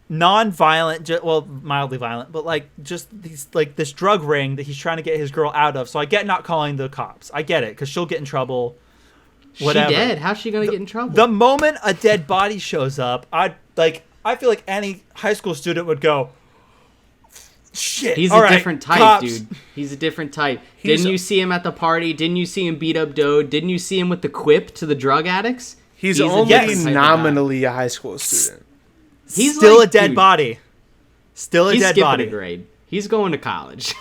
non-violent, well, mildly violent, but like just these, like this drug ring that he's trying to get his girl out of. So I get not calling the cops. I get it because she'll get in trouble. Whatever. She dead. How's she gonna get in trouble? The moment a dead body shows up, I feel like any high school student would go, shit. He's all a right, different type, cops." dude. He's a different type. He's Didn't a- you see him at the party? Didn't you see him beat up Dode? Didn't you see him with the quip to the drug addicts? He's a only different type of guy. nominally a high school student. He's Still like, a dead dude, body. Still a He's dead skipping body. a grade. He's going to college.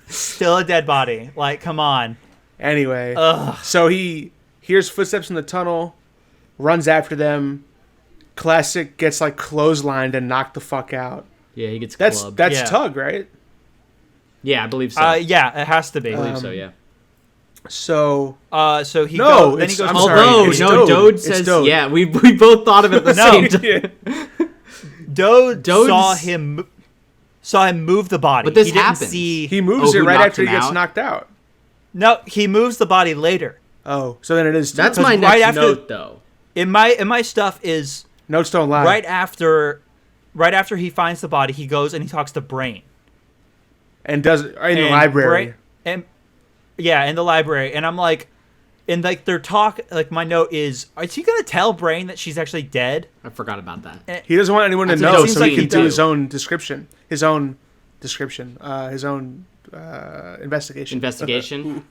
Still a dead body. Like, come on. Anyway, Ugh. so he hears footsteps in the tunnel, runs after them. Classic gets like clotheslined and knocked the fuck out. Yeah, he gets That's clubbed. that's Yeah. Tug, right? Yeah, I believe so. Yeah, it has to be. I believe so, yeah. So So he No, goes. Then he it's- goes. I'm Although, sorry, it's no, Dode. Dode It's says, Dode. yeah, we both thought of it the No. same time. Dode Dode's- saw him move the body. But this he didn't happens. see. he moves Oh, it who right knocked after he him gets out? knocked out. No, he moves the body later. Oh, so then it is. That's Tug. my right next after- note, though. In my stuff is Notes don't lie. right after he finds the body, he goes and he talks to Brain And does in the And library. and yeah, in the library, and I'm like, in like their talk, like my note is he gonna tell Brain that she's actually dead? I forgot about that. He doesn't want anyone to That's a know, dope so he scene, can do too. his own description, his own investigation. Investigation.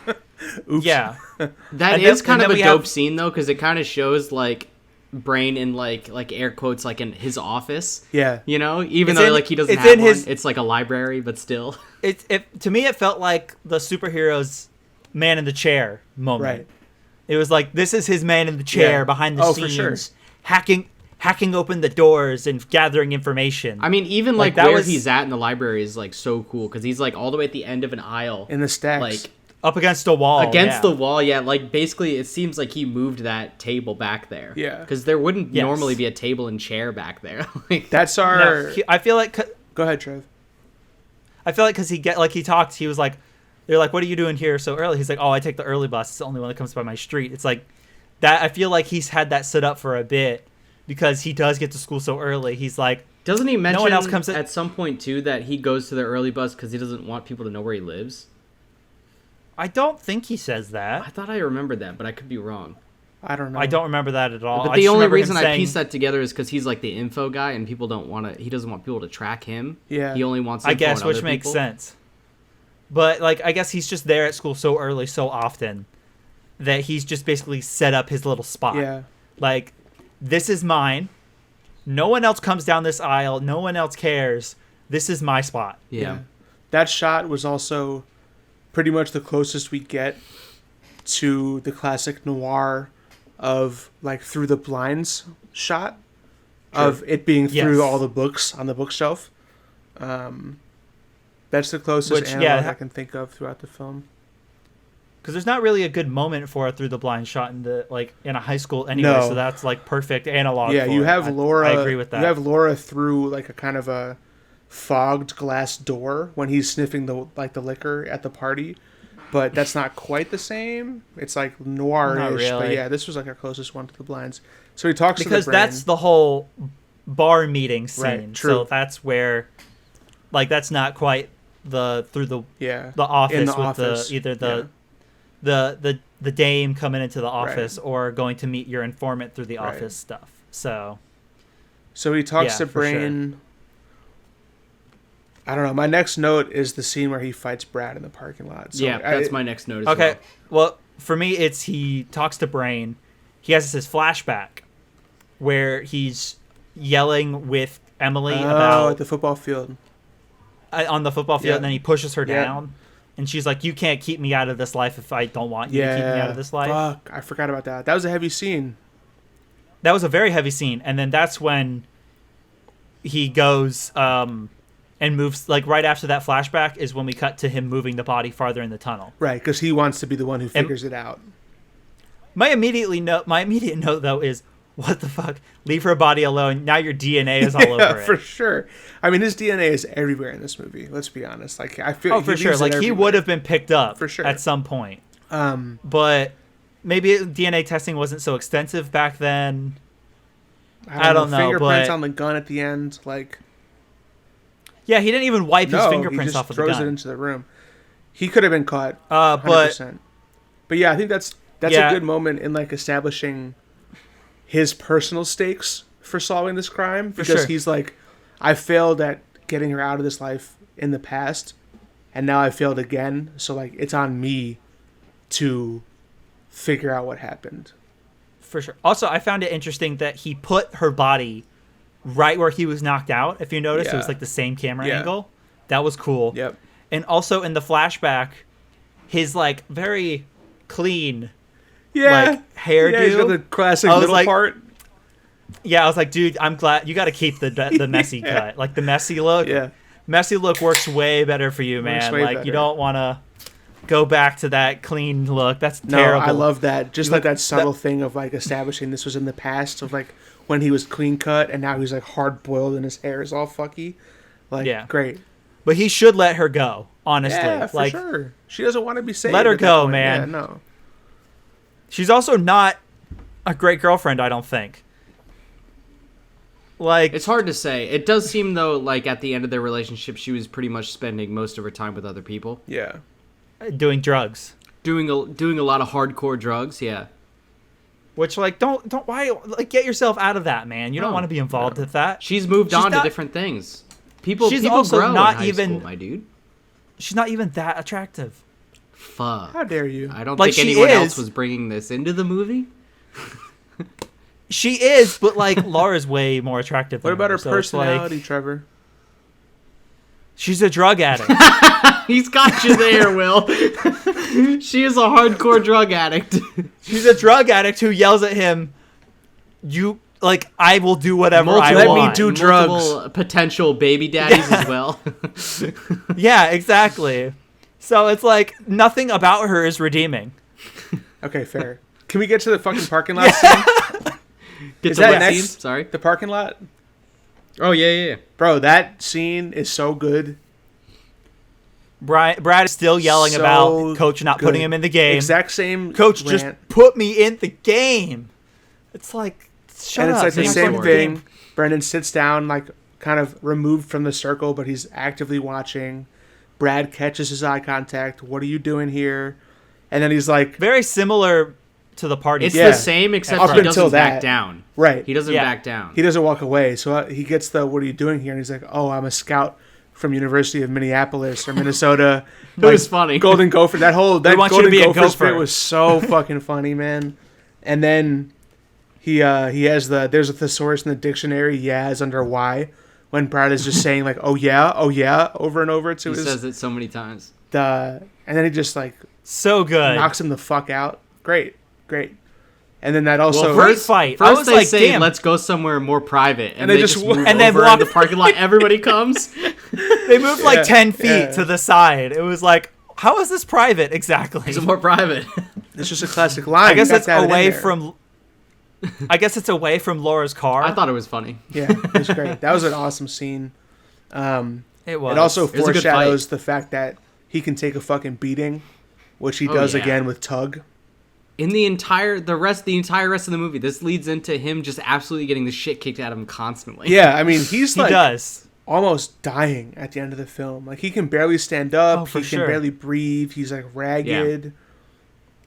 Oops. Yeah, That And is then- kind and of then a we dope have- scene, though, because it kind of shows, like, Brain in, like air quotes, like, in his office. Yeah. You know? Even It's though, in- like, he doesn't it's have in one. his- It's like a library, but still. it to me it felt like the superhero's man in the chair moment. Right. It was like this is his man in the chair Yeah. behind the Oh, for scenes, sure. hacking open the doors and gathering information. I mean, even, like, that where was- he's at in the library is, like, so cool, because he's, like, all the way at the end of an aisle. In the stacks. Like, up against a wall. against yeah. the wall, yeah. Like, basically, it seems like he moved that table back there. Yeah. Because there wouldn't Yes. normally be a table and chair back there. Like, That's No, our. I feel like Go ahead, Trev. because he talked, he was like, they're like, what are you doing here so early? He's like, oh, I take the early bus. It's the only one that comes by my street. It's like that. I feel like he's had that set up for a bit because he does get to school so early. He's like, doesn't he mention one else comes in- at some point, too, that he goes to the early bus because he doesn't want people to know where he lives? I don't think he says I that. thought I remembered that, but I could be wrong. I don't know. I don't remember that at all. But I the just only remember him reason I saying- pieced that together is because he's like the info guy, and people don't want to. He doesn't want people to track him. Yeah. He only wants. I Info guess, on which other makes people. sense. But like, I guess he's just there at school so early, so often, that he's just basically set up his little spot. Yeah. Like, this is mine. No one else comes down this aisle. No one else cares. This is my spot. Yeah. That shot was also pretty much the closest we get to the classic noir of like through the blinds shot of it being through Yes. all the books on the bookshelf. That's the closest Which, analog yeah, I can think of throughout the film. Because there's not really a good moment for it through the blind shot in the in a high school anyway. No. So that's like perfect analog. Yeah, for you it. have Laura. I agree with that. You have Laura through like a kind of a fogged glass door when he's sniffing the liquor at the party, but that's not quite the same. It's like noirish, Not but really. yeah, this was like our closest one to the blinds. So he talks because to the brain. that's the whole bar meeting scene. Right, true. So that's where, like, that's not quite through the yeah office in the with office. the either Yeah. the dame coming into the office or going to meet your informant through the Right. office stuff. So So he talks Yeah, to for Brain. I don't know. My next note is the scene where he fights Brad in the parking lot. So Yeah, that's my next note as okay, well. well for me it's he talks to Brain. He has this flashback where he's yelling with Emily at about the football field. On the football field, Yeah. and then he pushes her Yeah. down, and she's like, "You can't keep me out of this life if I don't want you to keep me out of this life." Fuck, I forgot about that. That was a heavy scene. That was a very heavy scene, and then that's when he goes and moves. Like right after that flashback is when we cut to him moving the body farther in the tunnel. Right, because he wants to be the one who figures it out. My immediate note though is, what the fuck? Leave her body alone. Now your DNA is all over it. For sure. I mean, his DNA is everywhere in this movie. Let's be honest. Like, I feel. Oh, for sure. Like he would have been picked up for sure at some point. Um, But maybe DNA testing wasn't so extensive back then. I don't know. Fingerprints But on the gun at the end, like. yeah, he didn't even wipe his No, fingerprints he just off of the throws gun. it into the room. He could have been caught. But 100%. But yeah, I think that's Yeah. a good moment in like establishing his personal stakes for solving this crime, because sure. he's like, I failed at getting her out of this life in the past, and now I failed again. So like, it's on me to figure out what happened. for sure. Also, I found it interesting that he put her body right where he was knocked out. If you notice, it was Yeah. like the same camera Yeah. angle. That was cool. Yep. And also in the flashback, his like very clean like hairdo. Yeah, he's got the classic I was middle like- part. Yeah, I was like, dude, I'm glad you got to keep the messy cut, like the messy look. Yeah. Messy look works way better for you, man. way Like better. you don't want to go back to that clean look. That's No, terrible. I love that. Just You like look- that subtle thing of like establishing this was in the past, of like when he was clean cut and now he's like hard boiled and his hair is all fucky. Like, Yeah. great. But he should let her go. Honestly, Yeah, for like sure. She doesn't want to be saved. Let her at that go, point. man. Yeah, no. she's also not a great girlfriend. I don't think. Like It's hard to say. It does seem though like at the end of their relationship, she was pretty much spending most of her time with other people, Yeah. doing drugs. doing a lot of hardcore drugs. Yeah. Which like don't why like get yourself out of that, man. You don't No, want to be involved with that. She's moved She's on not- to different things. People She's people also grow not in high even- school, my dude. She's not even that attractive. Fuck. How dare you? I don't Like, think she anyone is. else was bringing this into the movie. She is, but like Laura's way more attractive. What than about her so it's like- personality, Trevor? she's a drug addict. He's got you there, Will. She is a hardcore drug addict. She's a drug addict who yells at him, "You like I will do whatever I Let me want." do Multiple potential baby daddies as well. Yeah, exactly. So it's like nothing about her is redeeming. Okay, fair. Can we get to the fucking parking lot scene? Get Is to that what next? scene? Sorry. The parking lot? Oh yeah. Bro, that scene is so good. Brad is still yelling So about Coach not putting good. him in the game. Exact same Coach, rant. just put me in the game. It's like, shut And it's up. like the you're not same going to thing. game. Brendan sits down, like kind of removed from the circle, but he's actively watching. Brad catches his eye contact. What are you doing here? And then he's like, Very similar to the party. It's Yeah. the same except Up he until doesn't that. back down. right. He doesn't Yeah. back down. He doesn't walk away. So he gets the, what are you doing here? And he's like, oh, I'm a scout from University of Minneapolis or Minnesota. It was funny. Golden Gopher. That want you to Golden be a Gophers gopher. bit was so fucking funny, man. And then he has there's a thesaurus in the dictionary. Yeah, is under Y. When Brad is just saying like, oh yeah, over and over to He his says it so many times. and then he just like So good. knocks him the fuck out. Great. And then that also Great fight. I First was they like, say, damn. let's go somewhere more private. And, they they just just wa- move and then over walk- in the parking lot. Everybody comes. They moved like Yeah, 10 feet yeah. to the side. It was like, how is this private exactly? It's more private. it's just a classic line. I guess You got it's to have it in away there. from. I guess it's away from Laura's car. I thought it was funny. Yeah, it was great. That was an awesome scene. it was. It also It was a good foreshadows the fact that he can take a fucking beating, which he does yeah. again with Tug. In the entire rest of the movie, this leads into him just absolutely getting the shit kicked out of him constantly. Yeah, I mean he's he like does. almost dying at the end of the film. Like he can barely stand up. Oh, for he sure. can barely breathe. He's like ragged.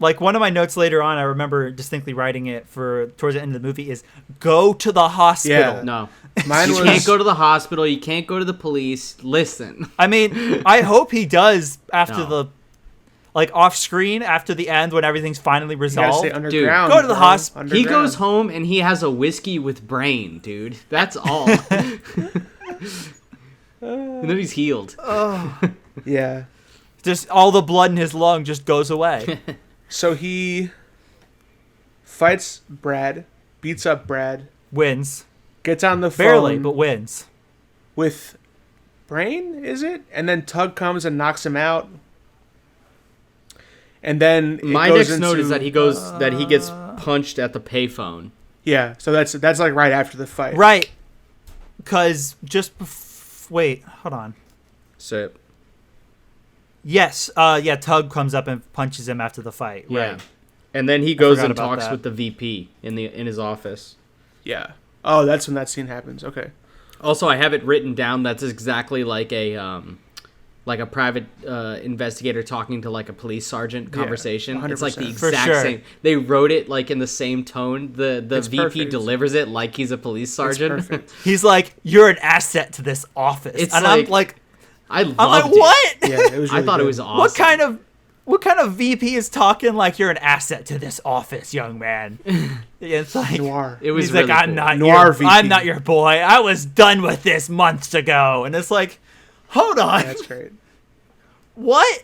Like one of my notes later on, I remember distinctly writing it for towards the end of the movie is go to the hospital. Yeah. No. Mine You was can't go to the hospital. You can't go to the police. Listen. I mean, I hope he does after No. like off screen after the end when everything's finally You gotta resolved. stay underground. go to the bro. hospital. He Underground. goes home and he has a whiskey with brain, dude. That's all. And then he's healed. Yeah. Just all the blood in his lung just goes away. So he fights Brad, beats up Brad, Wins. gets on the phone Barely, but wins. with Brain, is it? And then Tug comes and knocks him out. And then My goes next note into- is that he gets punched at the payphone. Yeah, so that's like right after the fight. Right. Because wait, hold on. So Yes, Tug comes up and punches him after the fight. yeah, Right. and then he goes forgot and about talks that. with the VP in his office. Yeah. Oh, that's when that scene happens. Okay. Also, I have it written down. That's exactly like a private investigator talking to like a police sergeant conversation. It's like the 100%. For exact sure. same. They wrote it like in the same tone. The It's VP perfect. delivers it like he's a police It's sergeant. perfect. He's like, "You're an asset to this office," It's and like- I'm like, I loved "I'm like, it. what? Yeah, it was. I Really thought it good. was awesome. What kind of VP is talking like you're an asset to this office, young man?" It's like Noir. It was he's really like, cool. Noir VP. I'm not your boy. I was done with this months ago. And it's like, hold on. That's great. What?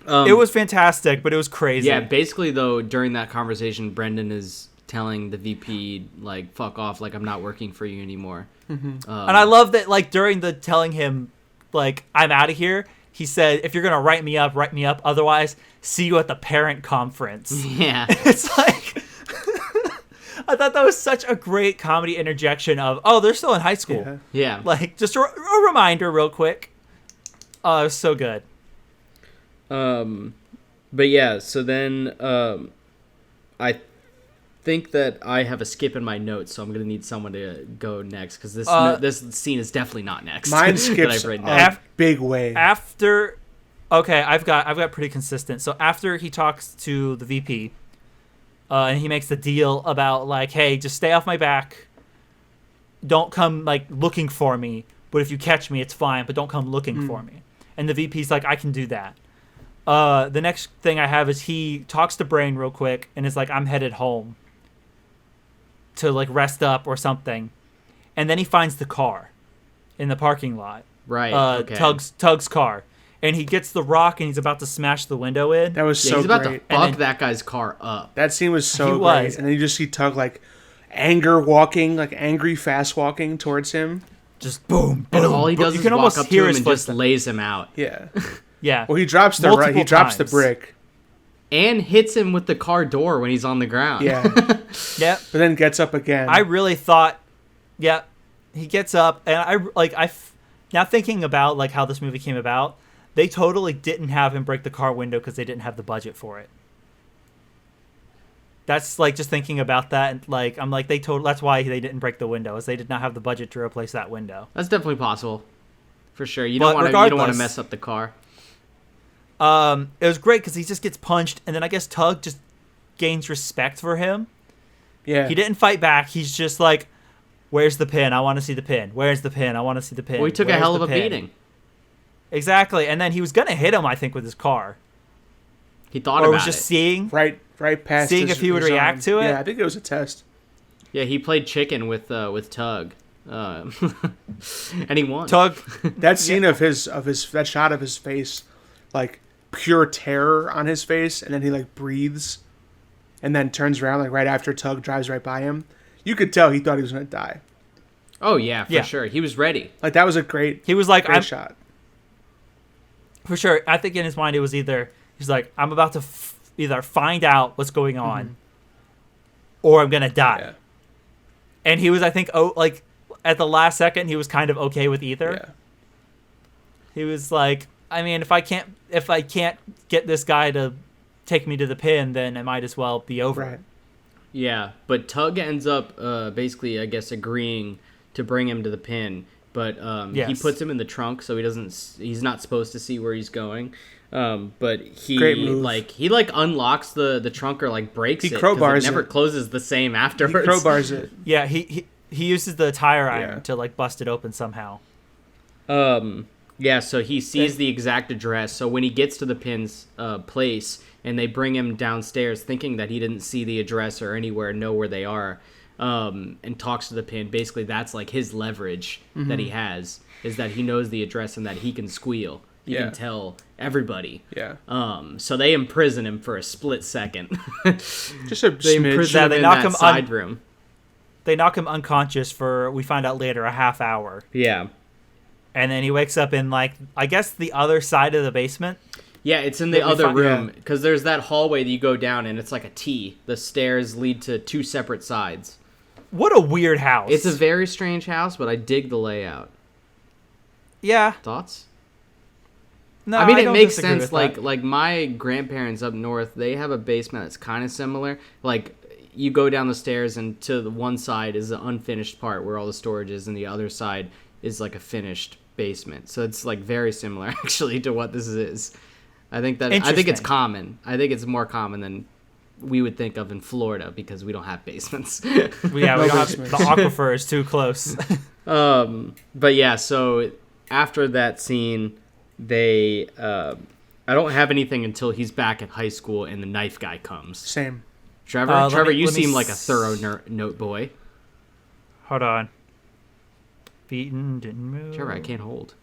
Um, It was fantastic, but it was crazy. Yeah, basically though, during that conversation, Brendan is telling the VP like, "Fuck off! Like I'm not working for you anymore." And I love that, like, during the telling him, like, I'm out of here, he said, if you're going to write me up. Otherwise, see you at the parent conference. Yeah. It's like, I thought that was such a great comedy interjection of, oh, they're still in high school. Yeah. Yeah. Like, just a reminder real quick. Oh, it was so good. But yeah, so then I think that I have a skip in my notes, so I'm gonna need someone to go next because this scene is definitely not next. Mine that skips I've written a down. big way. After, okay, I've got pretty consistent. So after he talks to the VP, and he makes the deal about like, hey, just stay off my back. Don't come like looking for me, but if you catch me, it's fine. But don't come looking for me. And the VP's like, I can do that. The next thing I have is he talks to Brain real quick and is like, I'm headed home to like rest up or something. And then he finds the car in the parking lot. Right. Okay. Tug's car. And he gets the rock and he's about to smash the window in. That was Yeah, so he's about great. to fuck then- that guy's car up. That scene was so He great. was. And then you just see Tug like angry fast walking towards him. Just boom, boom. And all he boom. does You is can walk almost up to hear him his and just footsteps. lays him out. Yeah. Yeah. Well, he drops the Multiple the times. brick. And hits him with the car door when he's on the ground. Yeah. Yep. But then gets up again. I really thought, yeah, he gets up, and now thinking about like how this movie came about, they totally didn't have him break the car window because they didn't have the budget for it. That's like just thinking about that, and like I'm like that's why they didn't break the window, is they did not have the budget to replace that window. That's definitely possible. For sure. You But don't want to regardless- mess up the car. It was great because he just gets punched, and then I guess Tug just gains respect for him. yeah. He didn't fight back. He's just like, "Where's the pin? I want to see the pin. Where's the pin? I want to see the pin." Well, he took a Where's hell of the a pin?" beating. Exactly, and then he was gonna hit him, I think, with his car, He thought or about was just it. seeing. Right past Seeing his- if he would his react arm. to it? Yeah, I think it was a test. Yeah, he played chicken with Tug. And he won. Tug, That scene of his that shot of his face, like pure terror on his face, and then he like breathes, and then turns around like right after Tug drives right by him. You could tell he thought he was gonna die. Oh yeah, for Yeah. sure. He was ready. Like that was a great he was like, great "I'm shot. for sure." I think in his mind it was either he's like, "I'm about to either find out what's going on, or I'm gonna die." Yeah. And he was, I think, like at the last second, he was kind of okay with either. Yeah. He was like, I mean, if I can't get this guy to take me to the pin, then it might as well be over. Right. Yeah, but Tug ends up basically, I guess, agreeing to bring him to the pin. But he Yes. puts him in the trunk, so he's not supposed to see where he's going. But he Great move. he unlocks the trunk or like breaks He it. 'cause crowbars it never it. closes the same He afterwards. crowbars it. Yeah, he uses the tire iron Yeah. to like bust it open somehow. Yeah, so he sees the exact address. So when he gets to the Pin's place and they bring him downstairs thinking that he didn't see the address or anywhere know where they are, and talks to the Pin, basically that's like his leverage that he has, is that he knows the address and that he can squeal. He can tell everybody. Yeah. So they imprison him for a split second. Just a They smidge. imprison him they in knock that him side room. They knock him unconscious for, we find out later, a half hour. Yeah. And then he wakes up in, like, I guess the other side of the basement. Yeah, it's in the other room, because there's that hallway that you go down, and it's like a T. The stairs lead to two separate sides. What a weird house. It's a very strange house, but I dig the layout. Yeah. Thoughts? No, I mean, it don't makes disagree sense. with that. Like my grandparents up north, they have a basement that's kind of similar. Like, you go down the stairs, and to the one side is the unfinished part where all the storage is, and the other side is like a finished basement. So it's like very similar actually to what this is. I think it's common. I think it's more common than we would think of in Florida because we don't have basements. We don't have, the aquifer is too close. But yeah, so after that scene, they I don't have anything until he's back at high school and the knife guy comes. Same. Trevor, you seem like a thorough note boy. Hold on. Beaten, didn't move. Trevor, I can't hold.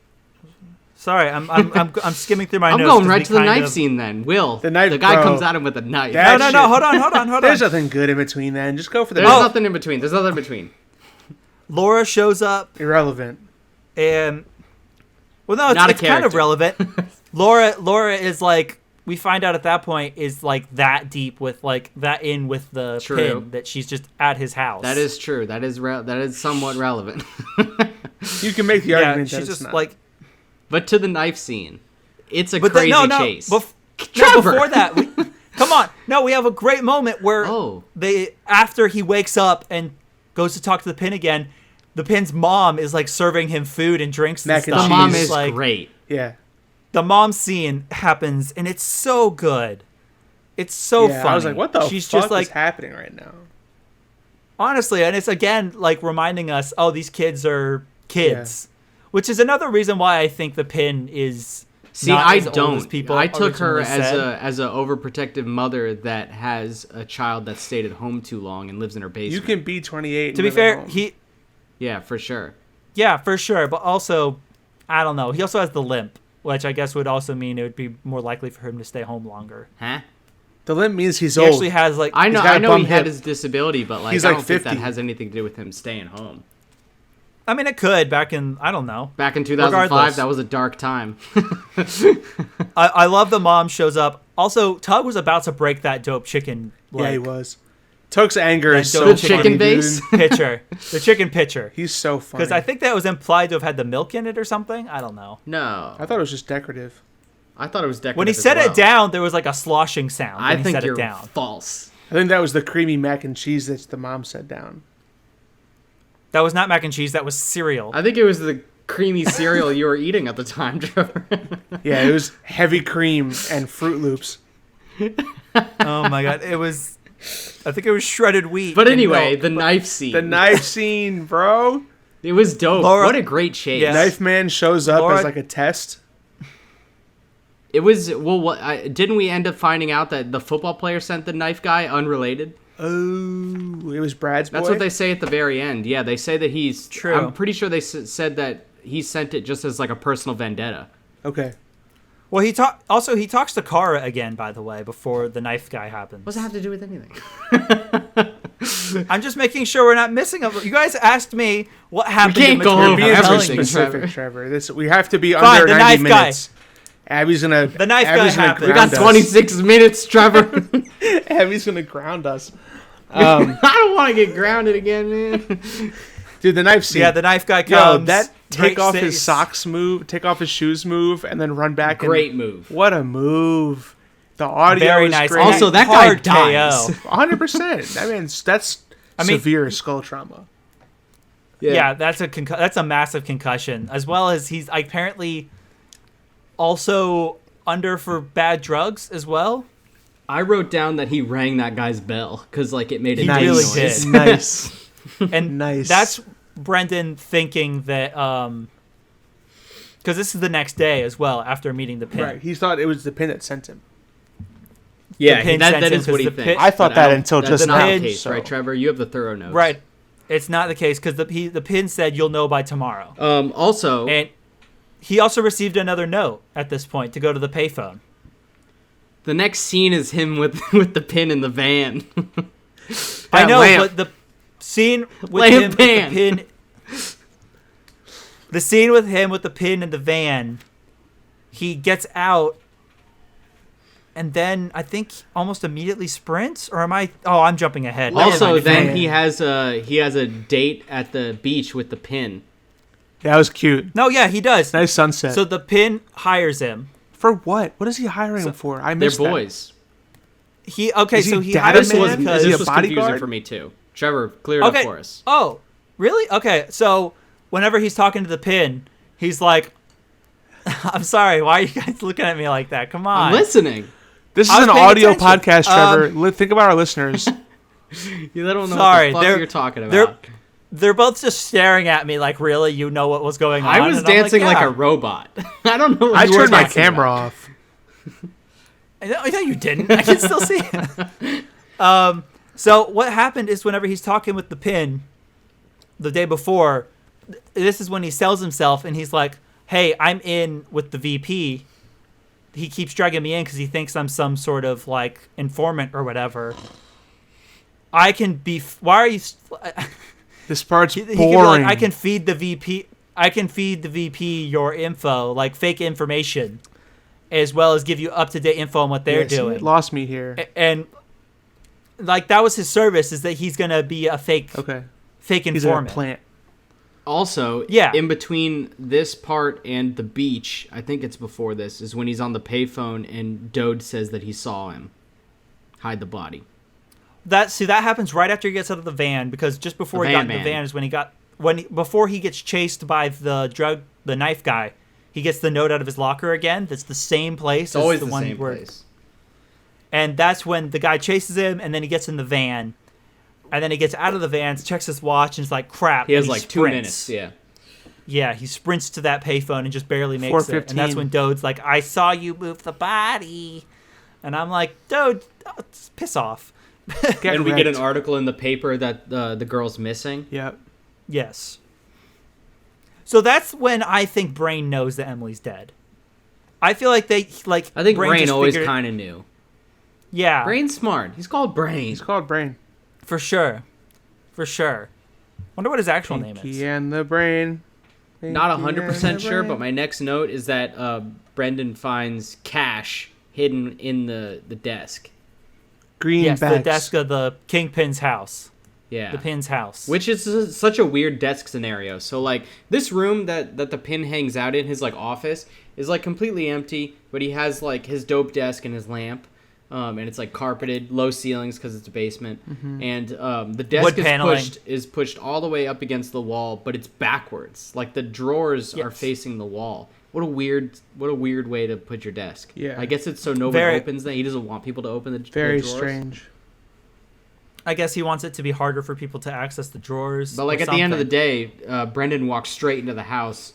Sorry, I'm skimming through my I'm notes. going right to the knife scene then. The guy bro. comes at him with a knife. No, hold on. There's nothing good in between then. Just go for the There's knife. nothing in between. There's nothing in between. Laura shows up, Irrelevant. and well, no, it's kind of relevant. Laura is like, we find out at that point, is like that deep with like that in with the Pin that she's just at his house. That is true. That is somewhat relevant. You can make the argument that she's it's just not. like. But to the knife scene, it's a crazy chase. Trevor! Before that, come on. No, we have a great moment where after he wakes up and goes to talk to the Pin again, the Pin's mom is like serving him food and drinks and stuff. The mom is like, great. Yeah. The mom scene happens and it's so good. It's so funny. I was like, what the She's fuck just like, is happening right now? Honestly, and it's again like reminding us, oh, these kids are kids. Yeah. Which is another reason why I think the Pin is not as old as people I took her originally as a overprotective mother that has a child that stayed at home too long and lives in her basement. You can be 28. To be fair, yeah, for sure. Yeah, for sure. But also, I don't know. He also has the limp, which I guess would also mean it would be more likely for him to stay home longer. Huh? The limp means he's he old. Actually has like I know he had his disability, but like he's I like don't 50. think that has anything to do with him staying home. I mean, it could back in, I don't know. Back in 2005, that was a dark time. I love the mom shows up. Also, Tug was about to break that dope chicken. Yeah, he was. Tug's anger is so the chicken base pitcher. The chicken pitcher. He's so funny. Because I think that was implied to have had the milk in it or something. I don't know. No. I thought it was just decorative. I thought it was decorative. When he set it down, there was like a sloshing sound. I think you're false. I think that was the creamy mac and cheese that the mom set down. That was not mac and cheese. That was cereal. I think it was the creamy cereal you were eating at the time, Trevor. Yeah, it was heavy cream and Fruit Loops. Oh my god, it was. I think it was shredded wheat. But anyway, the knife scene. The knife scene, bro. It was dope. What a great chase. Yeah. Knife Man shows up as like a test. It was didn't we end up finding out that the football player sent the knife guy unrelated? Oh, it was Brad's boy? That's what they say at the very end. Yeah, they say that he's... True. I'm pretty sure they said that he sent it just as like a personal vendetta. Okay. Well, he talks to Kara again, by the way, before the knife guy happens. What does that have to do with anything? I'm just making sure we're not missing it. You guys asked me what happened. We can't go We're over being everything, specific, Trevor. We have to be Fine, under the 90 knife guy. minutes. Abby's gonna... The knife guy happened. We got 26 minutes, Trevor. Abby's gonna ground us. I don't want to get grounded again, man. Dude, the knife scene. Yeah, the knife guy comes. Yo, that take off his socks move, take off his shoes move, and then run back. Great move. What a move. The audio Very is nice. great. Also, that guy dies. 100%. I mean, that's severe skull trauma. Yeah, that's a massive concussion. As well as he's apparently also under for bad drugs as well. I wrote down that he rang that guy's bell because like it made a really noise. did. Nice. And nice. That's Brendan thinking that Because this is the next day as well after meeting the pin. Right. He thought it was the pin that sent him. Yeah, pin that sent him is what he 'cause the thinks. pin- I thought but that don't- until that's just not now, the case, so- right, Trevor? You have the thorough notes. Right. It's not the case because the pin said you'll know by tomorrow. Also, And he also received another note at this point to go to the payphone. the next scene is him with with the pin in the van. I know, lamp. but the scene with Lamp him with van. the pin. The scene with him with the pin in the van, he gets out, and then I think almost immediately sprints. Or am I? Oh, I'm jumping ahead. Never Also, mind. then he has a date at the beach with the pin. Yeah, that was cute. No, yeah, he does. Nice sunset. So the pin hires him. For what? What is he hiring him for? I They're missed that. boys. He okay, Is he so he data hires man? him Is because he This a was confusing bodyguard? for me too. Trevor, clear it Okay. up for us. Oh, really? Okay, so whenever he's talking to the pin, he's like, "I'm sorry, why are you guys looking at me like that? Come on." I'm listening. This is I was an paying audio attention. podcast, Trevor. Think about our listeners. You don't know Sorry, what the fuck they're- you're talking they're- about. They're both just staring at me like, "Really? You know what was going on?" I was And I'm dancing like "Yeah." a robot. I don't know what I you were turned my dancing camera about. off. No, you didn't. I can still see it. So what happened is whenever he's talking with the pin the day before, this is when he sells himself and he's like, "Hey, I'm in with the VP. He keeps dragging me in because he thinks I'm some sort of like informant or whatever. I can be. Why are you?" This part's He boring. can be like, "I can feed the VP. I can feed the VP your info, like fake information, as well as give you up to date info on what they're Yeah, see, doing." it lost me here. And like that was his service, is that he's gonna be a fake Okay. fake He's a informant. plant. Also, Yeah. in between this part and the beach, I think it's before this, is when he's on the payphone and Dode says that he saw him hide the body. That happens right after he gets out of the van, because just before The he got van in the man. van is when before he gets chased by the knife guy. He gets the note out of his locker again. That's the same place. It's always as the one same where, place. And that's when the guy chases him, and then he gets in the van, and then he gets out of the van, checks his watch, and is like, "Crap!" He has and like 2 sprints. minutes. Yeah. Yeah, he sprints to that payphone and just barely makes it. 4:15. And that's when Dode's like, "I saw you move the body," and I'm like, "Dode, piss off." Get And we get an wrecked. article in the paper that the girl's missing. Yep. Yes. So that's when I think Brain knows that Emily's dead. I feel like I think Brain just always figured- kind of knew. Yeah, Brain's smart. He's called Brain. He's called Brain. for sure. Wonder what his actual name Pinky is. and the Brain. Not Pinky 100% and the sure, Brain. but my next note is that Brendan finds cash hidden in the desk. Greenbacks. Yes, the desk of the Kingpin's house. Yeah. The Pin's house. Which is such a weird desk scenario. So, like, this room that the Pin hangs out in, his, like, office, is, like, completely empty. But he has, like, his dope desk and his lamp. And it's, like, carpeted, low ceilings because it's a basement. Mm-hmm. And the desk Wood paneling. is pushed all the way up against the wall, but it's backwards. Like, the drawers are Yes. facing the wall. What a weird way to put your desk. Yeah. I guess it's so nobody Very- opens that. He doesn't want people to open the Very drawers. strange. I guess he wants it to be harder for people to access the drawers. But, like, or at the end of the something. day, Brendan walks straight into the house,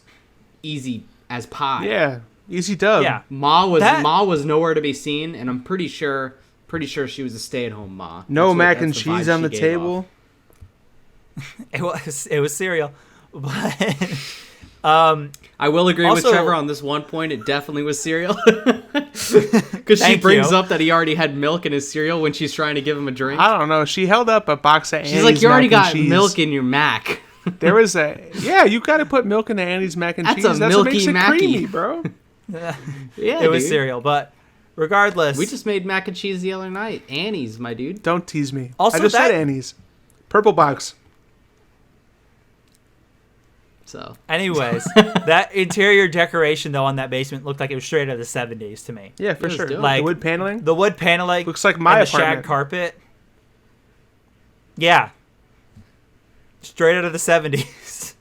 easy as pie. Yeah. Easy dub. Yeah. Ma That- was nowhere to be seen, and I'm pretty sure she was a stay-at-home Ma. No That's mac and that's the vibe cheese on she the gave table. off. It was cereal. But I will agree with Also- Trevor on this one point. It definitely was cereal. Because she Thank brings you. up that he already had milk in his cereal when she's trying to give him a drink. I don't know. She held up a box of She's Annie's like, you already mac and got cheese. milk in your mac. There was you got to put milk in the Annie's mac and That's cheese. a That's what milky makes it Mackey. creamy, bro. Yeah, it was dude. cereal. But regardless, We just made mac and cheese the other night. Annie's, my dude. Don't tease me. Also I just that- said Annie's. Purple box. So anyways, that interior decoration though on that basement looked like it was straight out of the 70s to me. Yeah, for It was sure. dope. Like- the wood paneling. The wood paneling Looks like my and the shag apartment. carpet. Yeah. Straight out of the 70s.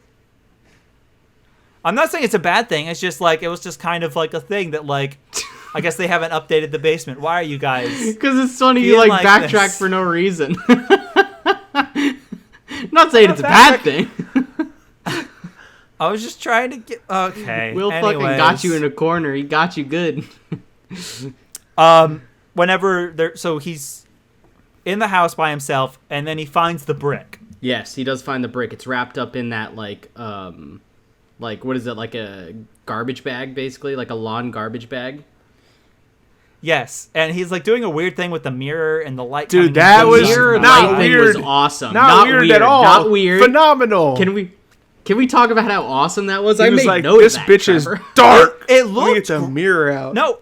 I'm not saying it's a bad thing. It's just like it was just kind of like a thing that like I guess they haven't updated the basement. Why are you guys? Because it's funny you Being like like backtrack this. for no reason. Not saying it's a bad thing. I was just trying to get. Okay. Will fucking got you in a corner. He got you good. Whenever so he's in the house by himself, and then he finds the brick. Yes, he does find the brick. It's wrapped up in that like what is it, like a garbage bag, basically, like a lawn garbage bag. Yes, and he's like doing a weird thing with the mirror and the light. Dude, that was not weird. Was awesome. Not weird at all. Not weird. Phenomenal. Can we talk about how awesome that was? He I was made like, note this of that, bitch Trevor. is dark. It Let me looked get the mirror out. No.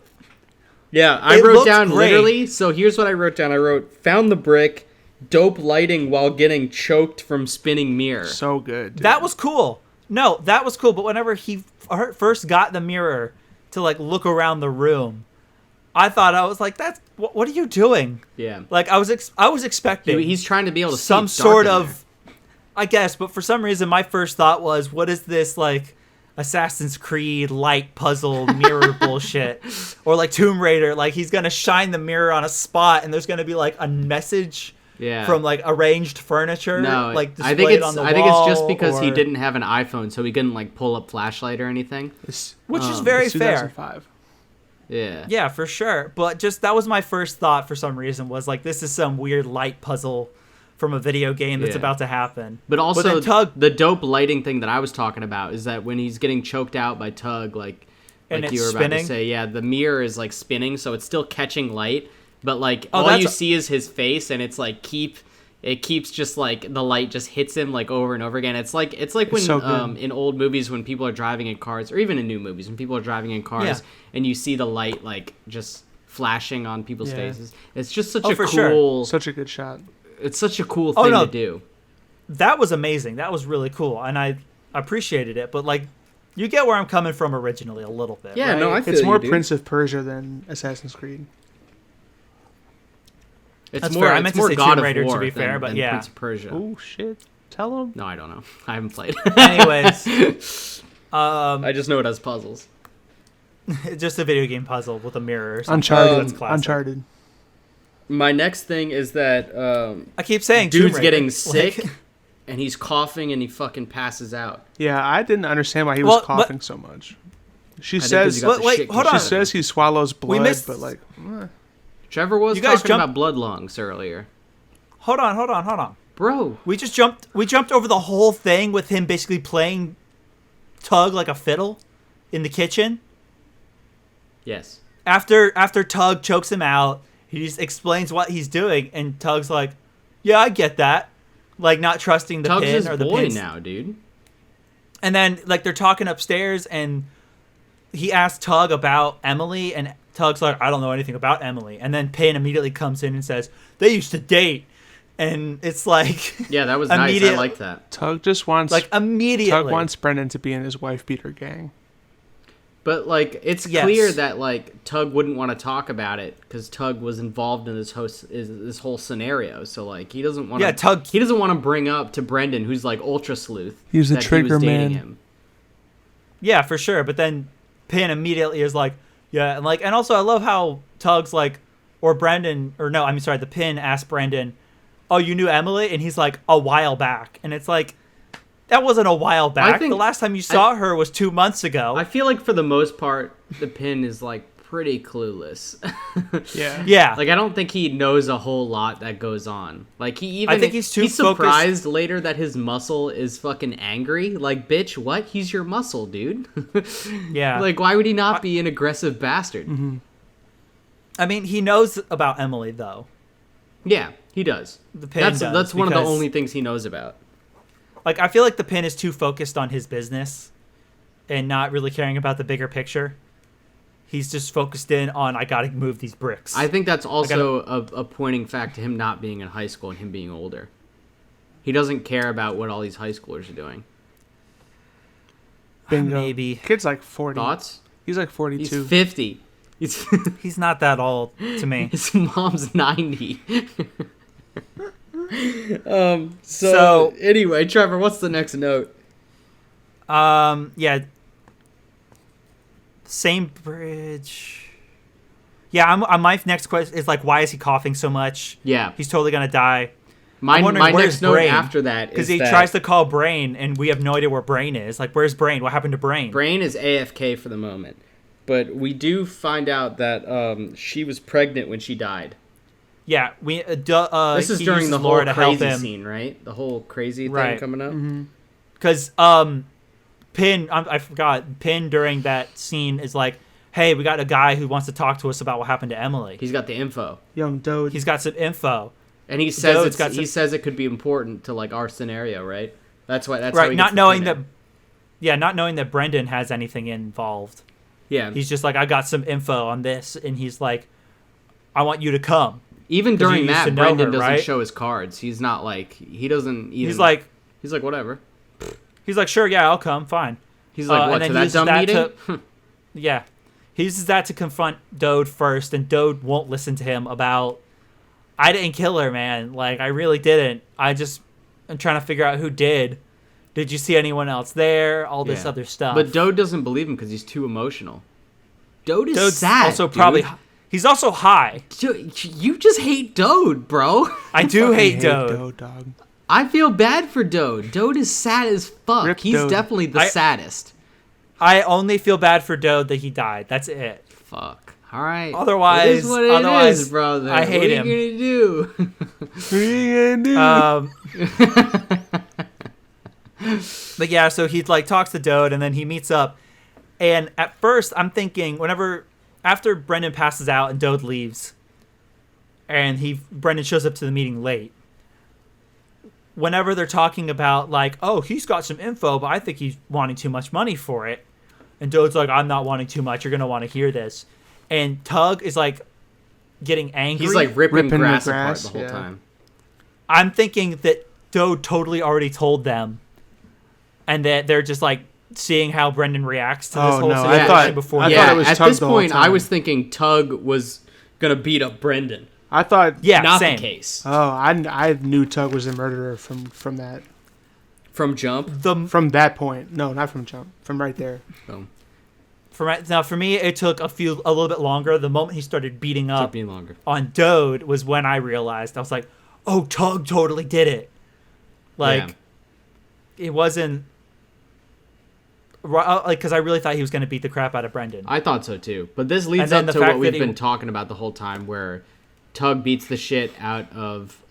Yeah, I It wrote looked down great. literally. So here's what I wrote down. I wrote, found the brick, dope lighting while getting choked from spinning mirror. So good. Dude. That was cool. No, that was cool. But whenever he first got the mirror to like look around the room, I was like, "That's what are you doing?" Yeah, Like I was expecting. he's trying to be able to some see dark sort in of, I guess. But for some reason, my first thought was, "What is this like Assassin's Creed light puzzle mirror bullshit?" Or like Tomb Raider, like he's gonna shine the mirror on a spot, and there's gonna be like a message. Yeah. From like arranged furniture, No, like I displayed think it's on the I think it's just wall, because he or- didn't have an iPhone, so he couldn't like pull up flashlight or anything. which is very It's fair. 2005. Yeah. Yeah, for sure. But just that was my first thought for some reason, was like, this is some weird light puzzle from a video game that's Yeah. about to happen. But also, then Tug, the dope lighting thing that I was talking about is that when he's getting choked out by Tug, And like it's you were about spinning? to say, yeah, the mirror is like spinning, so it's still catching light, but like Oh, all that's you a- see is his face, and it's like it keeps just like the light just hits him like over and over again. It's like when so good. in old movies when people are driving in cars, or even in new movies when people are driving in cars, Yeah. and you see the light like just flashing on people's Yeah. faces. It's just such Oh, a for cool. sure. Such a good shot. It's such a cool Oh, thing no. to do. that was amazing. That was really cool, and I appreciated it. But like, you get where I'm coming from originally a little bit. Yeah, right? no, I feel It's you, more dude. Prince of Persia than Assassin's Creed. It's That's more, fair. I it's meant to more say God Tomb of Raider, to War be than- fair, but than yeah. Prince of Persia. Oh shit! Tell him. No, I don't know. I haven't played. Anyways, I just know it has puzzles. it's just a video game puzzle with a mirror. Or something. Uncharted. That's classic. Uncharted. My next thing is that I keep saying Tomb dude's Raider. getting Like- sick, and he's coughing, and he fucking passes out. Yeah, I didn't understand why he Well, was but- coughing so much. She I think 'cause says he got the wait, shit hold she on. condition. says he swallows blood, missed- but like, Trevor was You guys talking jump- about blood lungs earlier. Hold on. Bro, We jumped over the whole thing with him basically playing Tug like a fiddle in the kitchen. yes. After Tug chokes him out, he just explains what he's doing, and Tug's like, "Yeah, I get that," like not trusting the Tug's pin his or the boy pins. now, dude. And then like they're talking upstairs, and he asks Tug about Emily, and Tug's like, "I don't know anything about Emily." And then Pin immediately comes in and says, "They used to date," and it's like, Yeah, that was nice. I Immediate- liked that. Tug just wants like immediately. Tug wants Brendan to be in his wife beater gang. But like, it's Yes. clear that like Tug wouldn't want to talk about it because Tug was involved in this whole scenario. So like, he doesn't want. Yeah, Tug- He doesn't want to bring up to Brendan, who's like ultra sleuth. He's the that trigger he was dating man. Him. Yeah, for sure. But then Pin immediately is like, yeah, and like, and also I love how Tug's like, or Brendan, or no, I'm sorry, the Pin asked Brendan, "Oh, you knew Emily?" And he's like, "A while back," and it's like, that wasn't a while back. think- The last time you saw her was 2 months ago. I feel like for the most part, the Pin is like pretty clueless. Yeah. yeah, Like I don't think he knows a whole lot that goes on. Like he even I think he's too surprised later that his muscle is fucking angry. Like bitch, what? He's your muscle, dude. yeah. Like why would he not be an aggressive bastard? I mean, he knows about Emily though. Yeah, he does. The Pin That's does, one of the because- only things he knows about. Like, I feel like the Pin is too focused on his business and not really caring about the bigger picture. He's just focused in on, I gotta move these bricks. I think that's also a pointing fact to him not being in high school and him being older. He doesn't care about what all these high schoolers are doing. Bingo. Maybe. Kid's like 40. Thoughts? He's like He's 42. 50. He's He's not that old to me. his mom's 90. So So- anyway, Trevor, what's the next note? Yeah. Same bridge. Yeah, my next question is like, why is he coughing so much? Yeah. He's totally gonna die. My wondering where's next note Brain? after that is Because he that tries to call Brain, and we have no idea where Brain is. Like, where's Brain? What happened to Brain? Brain is AFK for the moment. But we do find out that she was pregnant when she died. Yeah, This is during the whole Laura to help crazy him. scene, right? The whole crazy thing Right. coming up. Because Pin, I forgot, Pin during that scene is like, hey, we got a guy who wants to talk to us about what happened to Emily. He's got the info, Young Dode. He's got some info. and he says Dode's he says it could be important to like our scenario, right? That's why. That's right. how he Not gets knowing the that. Yeah, not knowing that Brendan has anything involved. Yeah. He's just like, I got some info on this, and he's like, I want you to come. Even 'Cause you during used to that, know Brendan her, doesn't right? show his cards. He's not like he doesn't. Even, He's like, whatever. sure, yeah, I'll come, fine. He's like, what, and then to he that uses dumb that meeting? Yeah. He uses that to confront Dode first, and Dode won't listen to him about, I didn't kill her, man. Like, I really didn't. I'm trying to figure out who did. Did you see anyone else there? All this Yeah. other stuff. But Dode doesn't believe him because he's too emotional. Dode is Dode's sad. also dude. probably, he's also high. You just hate Dode, bro. I do Fucking hate Dode. Dode, dog. I feel bad for Dode. Dode is sad as fuck. Rip He's Dode. definitely the saddest. I only feel bad for Dode that he died. That's it. Fuck. All right. Otherwise- it is what it otherwise, is, brother. I hate him. What are you gonna do? What are you gonna do? But yeah, so he like talks to Dode, and then he meets up. And at first, I'm thinking after Brendan passes out and Dode leaves, and Brendan shows up to the meeting late. Whenever they're talking about like, oh, he's got some info, but I think he's wanting too much money for it, and Dode's like, I'm not wanting too much. You're gonna want to hear this. And Tug is like getting angry. He's like ripping the grass grass, apart the whole yeah. time. I'm thinking that Dode totally already told them, and that they're just like seeing how Brendan reacts to this Oh, whole no, situation I thought- before. I Yeah, thought it was at Tug this the whole point, I time. was thinking Tug was gonna beat up Brendan. I thought. Yeah, Not same. the case. Oh, I knew Tug was the murderer from that From jump. from that point. No, not from jump. From right there. Oh, For me, it took a little bit longer. The moment he started beating took up me longer. on Dode was when I realized. I was like, oh, Tug totally did it. Like, it wasn't like, because I really thought he was going to beat the crap out of Brendan. I thought so too. But this leads And then up the to fact what we've that he- been talking about the whole time, where Tug beats the shit out of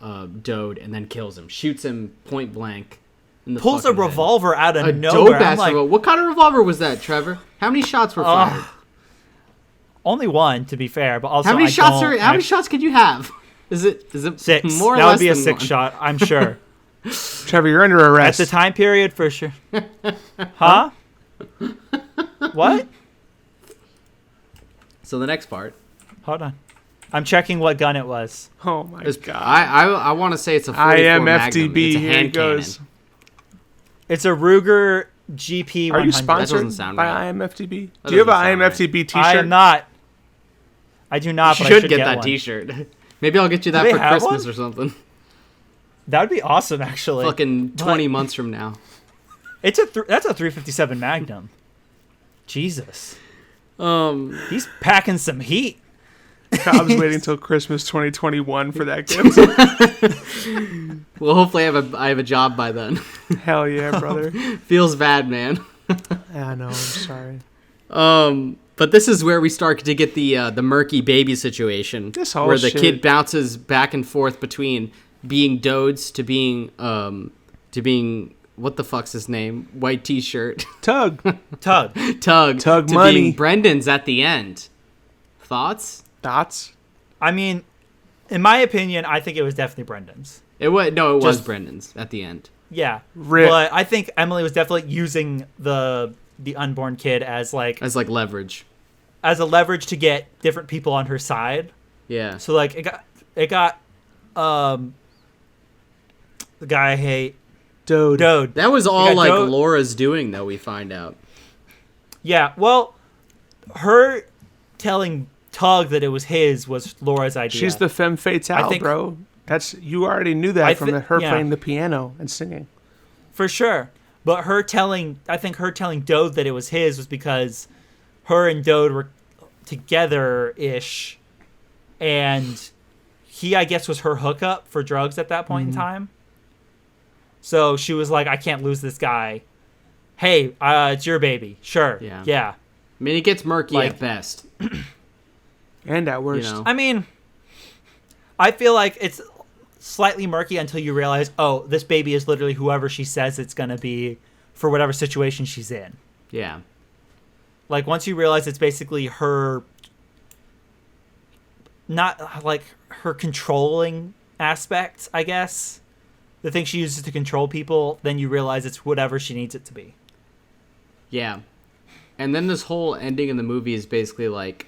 Dode and then kills him, shoots him point blank. In the Pulls a fucking head. revolver out of A nowhere. dope I'm ass like, revolver. What kind of revolver was that, Trevor? How many shots were fired? only one, to be fair, but also How many shots how many shots could you have? Is it 6? more or That less would be a than 6 one? shot, I'm sure. Trevor, you're under At arrest. the time period, for sure. Huh? What? So the next part Hold on. I'm checking what gun it was. Oh my is god. I want to say it's a 44 I am Magnum. FTB. It's a Here hand it goes. cannon. It's a Ruger GP 100. Are you That sponsored doesn't sound by right. IMFTB? That Do you have doesn't an sound right. IMFTB T-shirt? I am not. I do not, You but I should should get get that one. T-shirt. Maybe I'll get you that they for have Christmas one? or something. That would be awesome, actually. Fucking 20 months from now. That's a 357 Magnum. Jesus. He's packing some heat. I was waiting until Christmas 2021 for that gift. Well, hopefully I have a job by then. Hell yeah, brother. Feels bad, man. I know. I'm sorry. But this is where we start to get the murky baby situation, This whole where the shit. kid bounces back and forth between being Dode's to being what the fuck's his name? White T-shirt. Tug. Tug. Tug Tug to money. being Brendan's at the end. Thoughts? Dots. I mean, in my opinion, I think it was definitely Brendan's. It was was Just- Brendan's at the end. Yeah. Rip. But I think Emily was definitely using the unborn kid as As like leverage. a leverage to get different people on her side. Yeah. So like it got the guy I hate, Dode. Dode. That was You all got like Dode. Laura's doing, though, we find out. Yeah, well, her telling Tug that it was his was Laura's idea. She's the femme fatale, I think- bro. You already knew that from her yeah. playing the piano and singing. For sure. But I think her telling Dode that it was his was because her and Dode were together-ish, and he, I guess, was her hookup for drugs at that point in time. So she was like, I can't lose this guy. Hey, it's your baby. Sure. Yeah. I mean, it gets murky at best. And at worst. You know? I mean, I feel like it's slightly murky until you realize, oh, this baby is literally whoever she says it's going to be for whatever situation she's in. Yeah. Like, once you realize it's basically her, not like her controlling aspect, I guess, the thing she uses to control people, then you realize it's whatever she needs it to be. Yeah. And then this whole ending in the movie is basically like,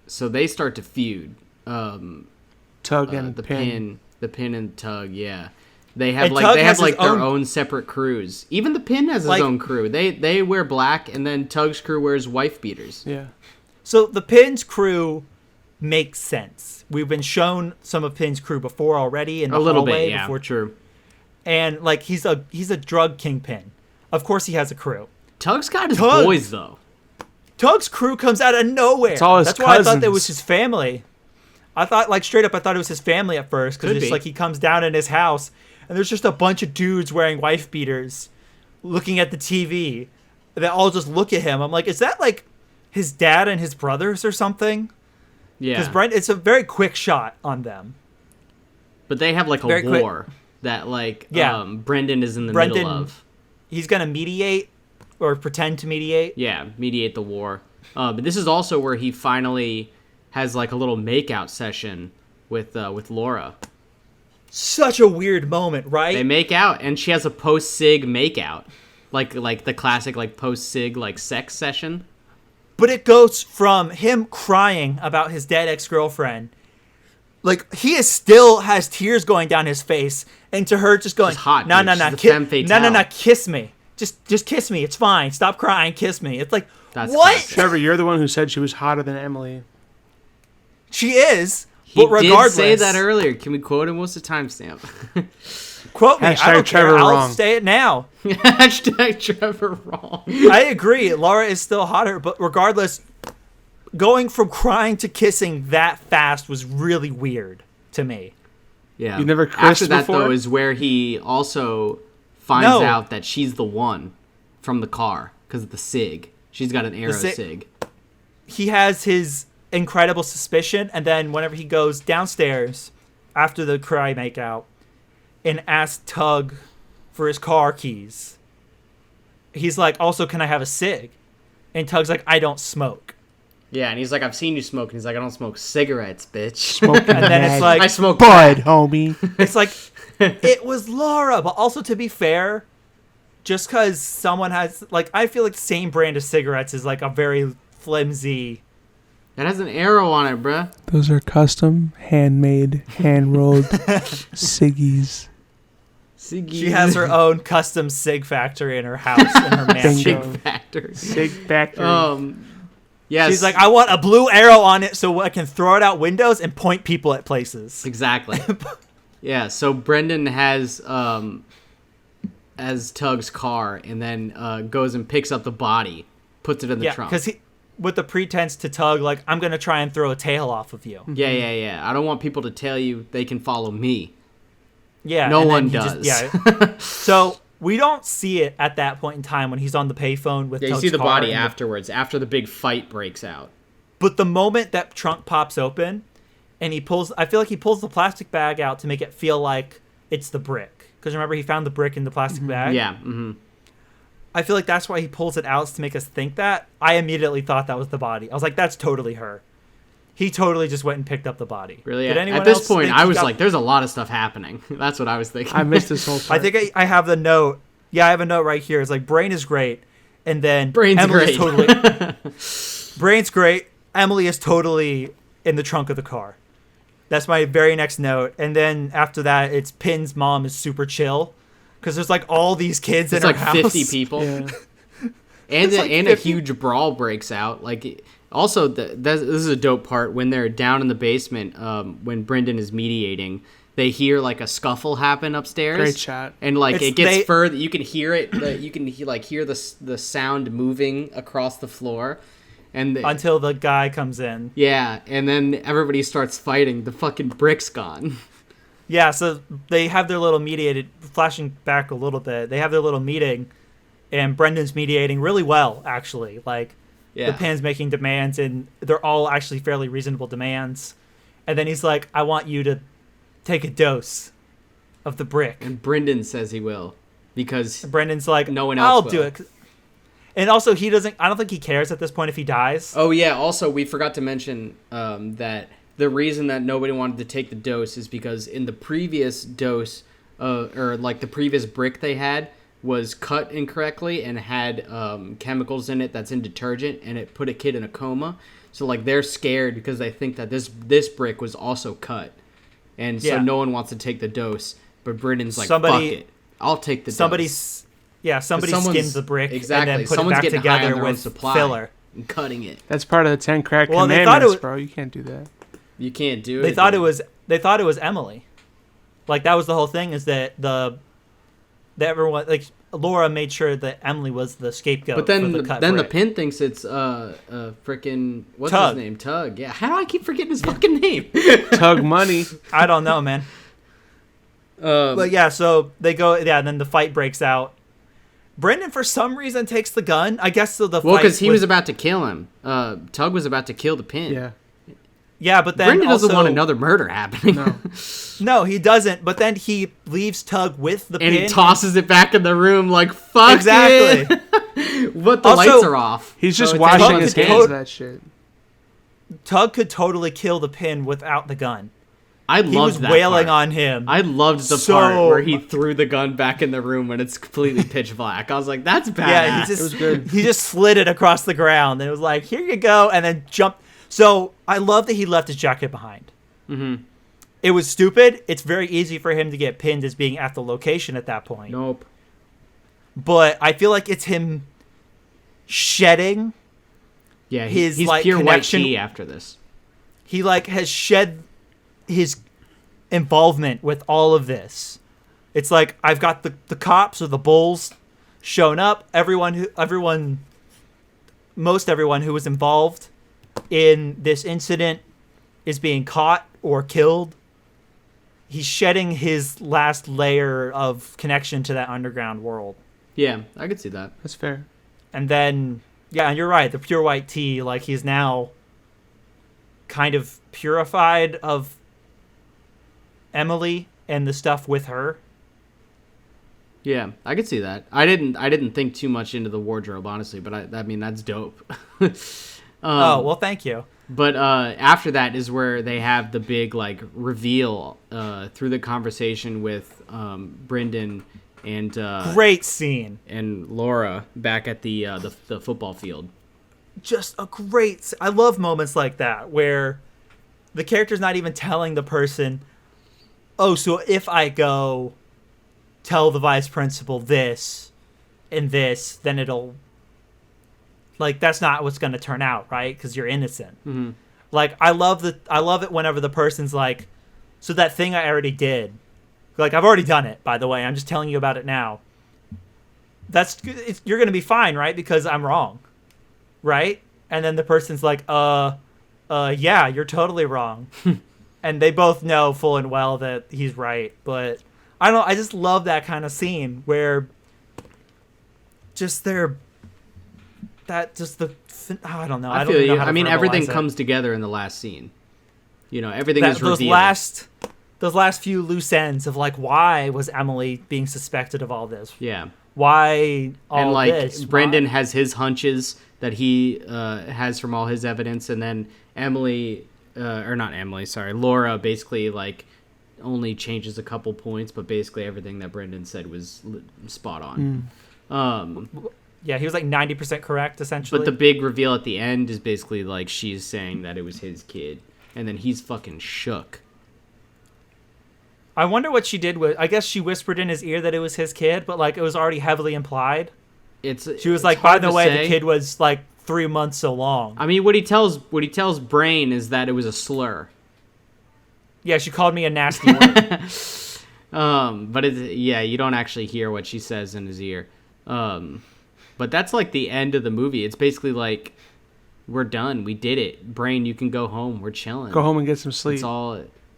so they start to feud. Tug and the Pin. The Pin and Tug, yeah. They have their own separate crews. Even the Pin has his own crew. They wear black, and then Tug's crew wears wife beaters. Yeah. So the Pin's crew makes sense. We've been shown some of Pin's crew before already in the hallway. Yeah, before, true. And like he's a drug kingpin. Of course he has a crew. Tug's got his boys though. Tug's crew comes out of nowhere. It's all his That's cousins. why I thought that was his family. I thought, like, straight up, I thought it was his family at first. Because it's like he comes down in his house, and there's just a bunch of dudes wearing wife beaters looking at the TV that all just look at him. I'm like, is that, like, his dad and his brothers or something? Yeah. Because it's a very quick shot on them. But they have, like, a war that, like, Brendan is in the middle of. He's going to mediate or pretend to mediate. Yeah, mediate the war. But this is also where he finally has like a little makeout session with Laura. Such a weird moment, right? They make out, and she has a post-sig makeout, like the classic like post-sig like sex session. But it goes from him crying about his dead ex-girlfriend, like he still has tears going down his face, and to her just going, no, kiss me, just kiss me, it's fine, stop crying, kiss me. It's like, what? Classic. Trevor, you're the one who said she was hotter than Emily. She is, but regardless. He did say that earlier. Can we quote him? What's the timestamp? Quote me. I don't Trevor care. wrong. I'll say it now. Hashtag Trevor wrong. I agree. Laura is still hotter, but regardless, going from crying to kissing that fast was really weird to me. Yeah. You never kissed After that, before? though, is where he also finds out that she's the one from the car because of the SIG. She's got an arrow SIG. He has his incredible suspicion, and then whenever he goes downstairs after the cry makeout and asks Tug for his car keys, he's like, also, can I have a cig? And Tug's like, I don't smoke. Yeah, and he's like, I've seen you smoke. And he's like, I don't smoke cigarettes, bitch. Smoking and then it's like, I smoke bud, homie. It's like, it was Laura. But also, to be fair, just because someone has, like, I feel like the same brand of cigarettes is like a very flimsy. That has an arrow on it, bruh. Those are custom, handmade, hand-rolled ciggies. She has her own custom cig factory in her house, in her mansion. Cig factory. Cig factory. Yes. She's like, I want a blue arrow on it so I can throw it out windows and point people at places. Exactly. Yeah, so Brendan has Tug's car and then goes and picks up the body, puts it in the trunk. Because with the pretense to Tug, like, I'm going to try and throw a tail off of you. Yeah. I don't want people to tell you they can follow me. Yeah. No one does. So we don't see it at that point in time when he's on the payphone with Tug's car. You see the body afterwards, after the big fight breaks out. But the moment that trunk pops open and I feel like he pulls the plastic bag out to make it feel like it's the brick. Because remember, he found the brick in the plastic bag? Yeah. Mm-hmm. I feel like that's why he pulls it out, to make us think that. I immediately thought that was the body. I was like, that's totally her. He totally just went and picked up the body. Really? Did anyone at this else point, think I was like, there's a lot of stuff happening. That's what I was thinking. I missed this whole part. I think I have the note. Yeah, I have a note right here. It's like, Brain is great. And then Emily is totally... Brain's great. Emily is totally in the trunk of the car. That's my very next note. And then after that, it's Pin's mom is super chill. Because there's like all these kids in her house. It's like 50 people. Yeah. And a huge brawl breaks out. Like, also, this is a dope part when they're down in the basement. When Brendan is mediating, they hear like a scuffle happen upstairs. Great shot. And like it gets further. You can hear it. You can hear the sound moving across the floor. And until the guy comes in. Yeah, and then everybody starts fighting. The fucking brick's gone. Yeah, so they have their little flashing back a little bit, they have their little meeting, and Brendan's mediating really well, actually. Like, the Pin's making demands, and they're all actually fairly reasonable demands. And then he's like, I want you to take a dose of the brick. And Brendan says he will, because Brendan's like, no one else I'll will. do it. And also, I don't think he cares at this point if he dies. Oh, yeah, also, we forgot to mention that the reason that nobody wanted to take the dose is because in the previous dose, or like the previous brick they had, was cut incorrectly and had chemicals in it that's in detergent, and it put a kid in a coma. So like they're scared because they think that this brick was also cut, and so no one wants to take the dose. But Brendan's like, fuck it, I'll take the dose. Somebody skimmed the brick and then put someone's it back getting together high on with supply filler and cutting it. That's part of the 10 crack Well, commandments, bro. You can't do that. You can't do it. They thought it was Emily. Like, that was the whole thing, is that everyone, like, Laura made sure that Emily was the scapegoat. But then for the cut then brick. the Pin thinks it's frickin' what's Tug. his name? Tug. Yeah. How do I keep forgetting his fucking name? Tug money. I don't know, man. But yeah, so they go. Yeah, and then the fight breaks out. Brendan, for some reason, takes the gun. I guess so. Well, because he was about to kill him. Tug was about to kill the Pin. Yeah. Yeah, but then Brendan doesn't also, want another murder happening. No. No, he doesn't. But then he leaves Tug with the and Pin. he tosses it back in the room like, fuck Exactly. it. But the Also, lights are off. He's just it's washing anyone's his game. hands of that shit. Tug could totally kill the Pin without the gun. I He loved was that wailing part. on him. I loved the So- part where he threw the gun back in the room when it's completely pitch black. I was like, that's badass. Yeah, he just slid it across the ground, and it was like, here you go, and then jumped. So I love that he left his jacket behind. Mm-hmm. It was stupid. It's very easy for him to get pinned as being at the location at that point. Nope. But I feel like it's him shedding. Yeah, His, he's like, pure white connection- tea after this. He like has shed his involvement with all of this. It's like, I've got the cops or the bulls shown up. Most everyone who was involved in this incident is being caught or killed. He's shedding his last layer of connection to that underground world. Yeah, I could see that. That's fair. And then, yeah, and you're right, the pure white tea, like, he's now kind of purified of Emily and the stuff with her. Yeah, I could see that. I didn't think too much into the wardrobe, honestly, but I mean, that's dope. Oh, well, thank you. But after that is where they have the big like reveal through the conversation with Brendan and Great scene. and Laura back at the football field. Just a great... I love moments like that where the character's not even telling the person, oh, so if I go tell the vice principal this and this, then it'll... Like, that's not what's going to turn out, right? Because you're innocent. Mm-hmm. Like, I love it whenever the person's like, so that thing I already did. Like, I've already done it, by the way. I'm just telling you about it now. You're going to be fine, right? Because I'm wrong. Right? And then the person's like, yeah, you're totally wrong. And they both know full and well that he's right. But I don't know, I just love that kind of scene where just I don't know. I don't feel even know you. how to I mean, everything verbalize it. comes together in the last scene. You know, everything is revealed. Those last few loose ends of like, why was Emily being suspected of all this? Yeah. Why all and like this? Brendan Why? has his hunches that he has from all his evidence, and then Laura basically like only changes a couple points, but basically everything that Brendan said was spot on. Yeah, he was like 90% correct, essentially. But the big reveal at the end is basically like she's saying that it was his kid, and then he's fucking shook. I wonder what she did with... I guess she whispered in his ear that it was his kid, but like it was already heavily implied. She was like, by the way, the kid was like 3 months so long. I mean, what he tells Brain is that it was a slur. Yeah, she called me a nasty word. But you don't actually hear what she says in his ear. But that's like the end of the movie. It's basically like we're done. We did it. Brain, you can go home. We're chilling. Go home and get some sleep.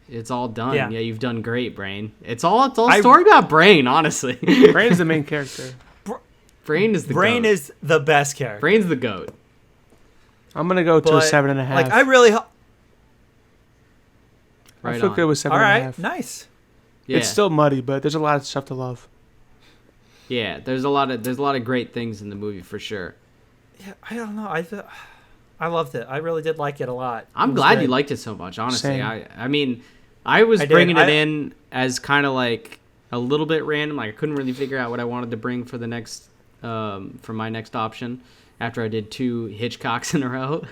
It's all done. Yeah. Yeah, you've done great, Brain. It's all a story about Brain, honestly. Brain's the main character. Brain is the Brain goat. is the best character. Brain's the goat. I'm gonna go to a 7.5. Like I really. Right I feel on. good with 7.5. All right, nice. Yeah. It's still muddy, but there's a lot of stuff to love. Yeah, there's a lot of great things in the movie for sure. Yeah, I don't know. I loved it. I really did like it a lot. I'm glad you liked it so much, honestly. Same. I mean, I was I did. bringing it in as kind of like a little bit random. Like I couldn't really figure out what I wanted to bring for the next for my next option after I did 2 Hitchcocks in a row.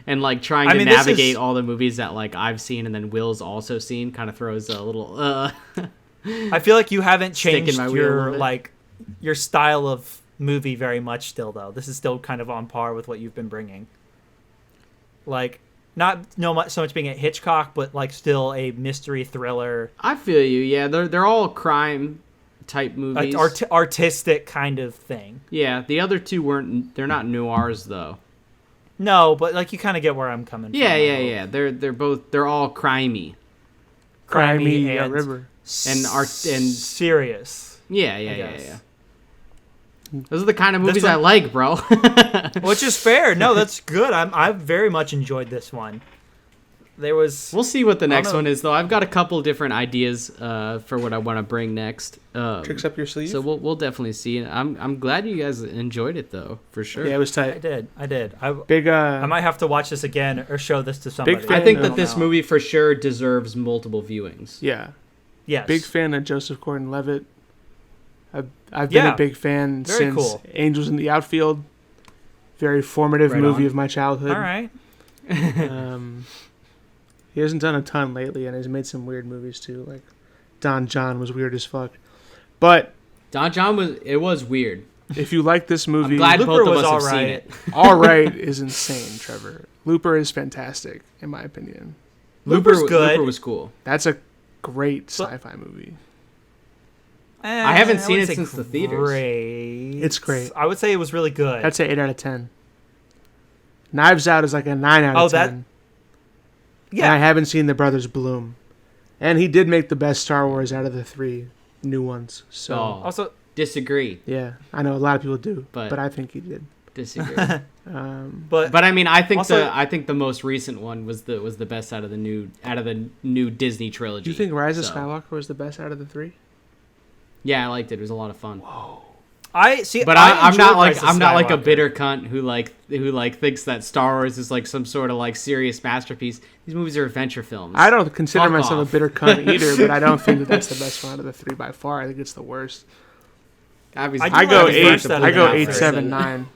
And like trying to navigate all the movies that like I've seen and then Will's also seen kind of throws a little I feel like you haven't changed my wheel a little your bit. like your style of movie very much still though. This is still kind of on par with what you've been bringing. Like not so much being a Hitchcock, but like still a mystery thriller, I feel you. Yeah, they're all crime type movies. artistic kind of thing. Yeah, the other 2 they're not noirs though. No, but like you kind of get where I'm coming Yeah, from. yeah. They're all crimey. Crimey and And River. serious. Yeah. I guess. Those are the kind of movies what- I like, bro. Which is fair. No, that's good. I very much enjoyed this one. There was We'll see what the next know. one is, though. I've got a couple different ideas for what I want to bring next. Tricks up your sleeve. So we'll definitely see. I'm glad you guys enjoyed it, though, for sure. Yeah, it was I tight. did. Big. I might have to watch this again or show this to somebody. fan. I think I that don't this movie for sure deserves multiple viewings. Yeah. Yes. Big fan of Joseph Gordon-Levitt. I've been Yeah. a big fan Very since cool. Angels in the Outfield. Very formative Right movie on. of my childhood. All right. He hasn't done a ton lately, and he's made some weird movies too. Like Don John was weird as fuck. But Don John was weird. if you like this movie, I'm glad Looper both of was us have seen alright. it. All Right is insane, Trevor. Looper is fantastic, in my opinion. Looper's good. Looper was cool. That's a great sci-fi movie. I haven't seen wouldn't it say since the theaters. Great. It's great. I would say it was really good. That's an 8 out of 10. Knives Out is like a 9 out of 10. Yeah. And I haven't seen The Brothers Bloom. And he did make the best Star Wars out of the 3 new ones. So, Oh. Also, Disagree. yeah, I know a lot of people do, But- but I think he did. Disagree. but But I mean, I think Also- the most recent one was the best out of the new Disney trilogy. Do you think Rise of So, Skywalker was the best out of the 3? Yeah, I liked it. It was a lot of fun. I see. But I I'm not like enjoyed Rise of I'm not like a Skywalker. bitter cunt who thinks that Star Wars is like some sort of like serious masterpiece. These movies are adventure films. I don't consider Fuck myself off. a bitter cunt either, but I don't think that that's the best one out of the 3 by far. I think it's the worst. Obviously, do I go like the 8. first out of I the go half 8, version. 7, 9.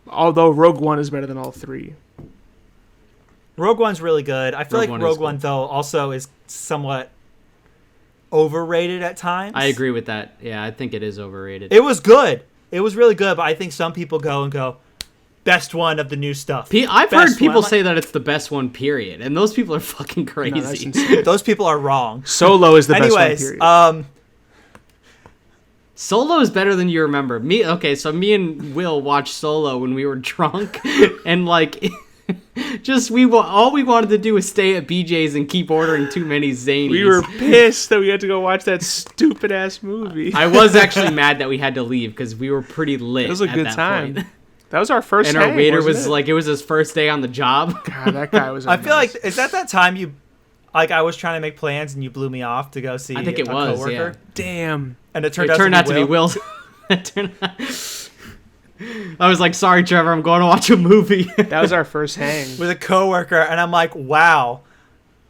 Although Rogue One is better than all 3. Rogue One's really good. I feel Rogue like One is Rogue cool. One though also is somewhat overrated at times. I agree with that. Yeah, I think it is overrated. It was good. It was really good, but I think some people go, best one of the new stuff. I've Best heard people one. say that it's the best one, period, and those people are fucking No, that's crazy. insane. Those people are wrong. Solo is the best one, Anyways, period. Solo is better than you remember. Me and Will watched Solo when we were drunk, and like, all we wanted to do was stay at BJ's and keep ordering too many zanies. We were pissed that we had to go watch that stupid ass movie. I was actually mad that we had to leave because we were pretty lit. It was a at good that time. point. That was our first And our hang, waiter wasn't was it? like, it was his first day on the job. God, that guy was. I feel like is that time you, like I was trying to make plans and you blew me off to go see I think it a was, coworker, damn. and it It turned out to be Will's. I was like, sorry, Trevor, I'm going to watch a movie. That was our first hang. with a coworker, and I'm like, wow,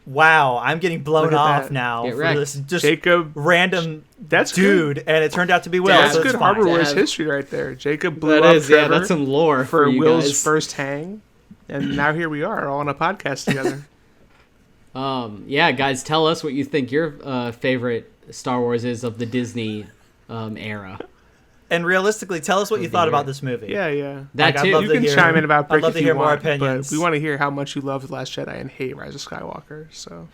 I'm getting blown Look at off that. now Get for wrecked. this just Jacob, random that's dude, and it turned out to be Will. Yeah, That's so good it's fine. Harbor Wars Yeah. history right there. Jacob blew That up is, Trevor that's some lore for you Will's guys. first hang, and now here we are, all on a podcast together. Yeah, guys, tell us what you think your favorite Star Wars is of the Disney era. And realistically, tell us what you thought about this movie. Yeah. That Like, I'd too. love You to can hear- chime in about I'd Brick love if to you hear more want, opinions. but we want to hear how much you love The Last Jedi and hate Rise of Skywalker. So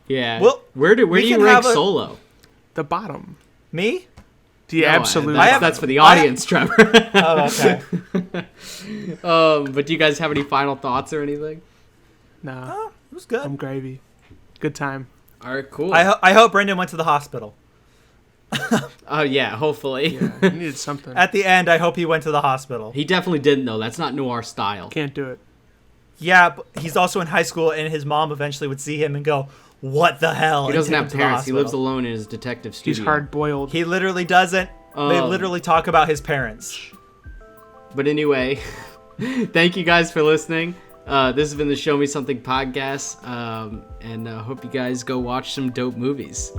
Yeah. Well, where do we you can rank have a- Solo? the bottom. Me? The absolute. That's for the audience, Trevor. Oh, okay. But do you guys have any final thoughts or anything? Nah, Oh, it was good. I'm gravy. Good time. All right, cool. I hope Brendan went to the hospital. Oh yeah, hopefully. Yeah, I needed something. At the end, I hope he went to the hospital. He definitely didn't though. That's not noir style. Can't do it. Yeah, but he's also in high school, and his mom eventually would see him and go, "What the hell?" He and doesn't take have him to the parents. He lives hospital. alone in his detective studio. He's hard boiled. He literally doesn't. They literally talk about his parents. But anyway, thank you guys for listening. This has been the Show Me Something podcast, and hope you guys go watch some dope movies.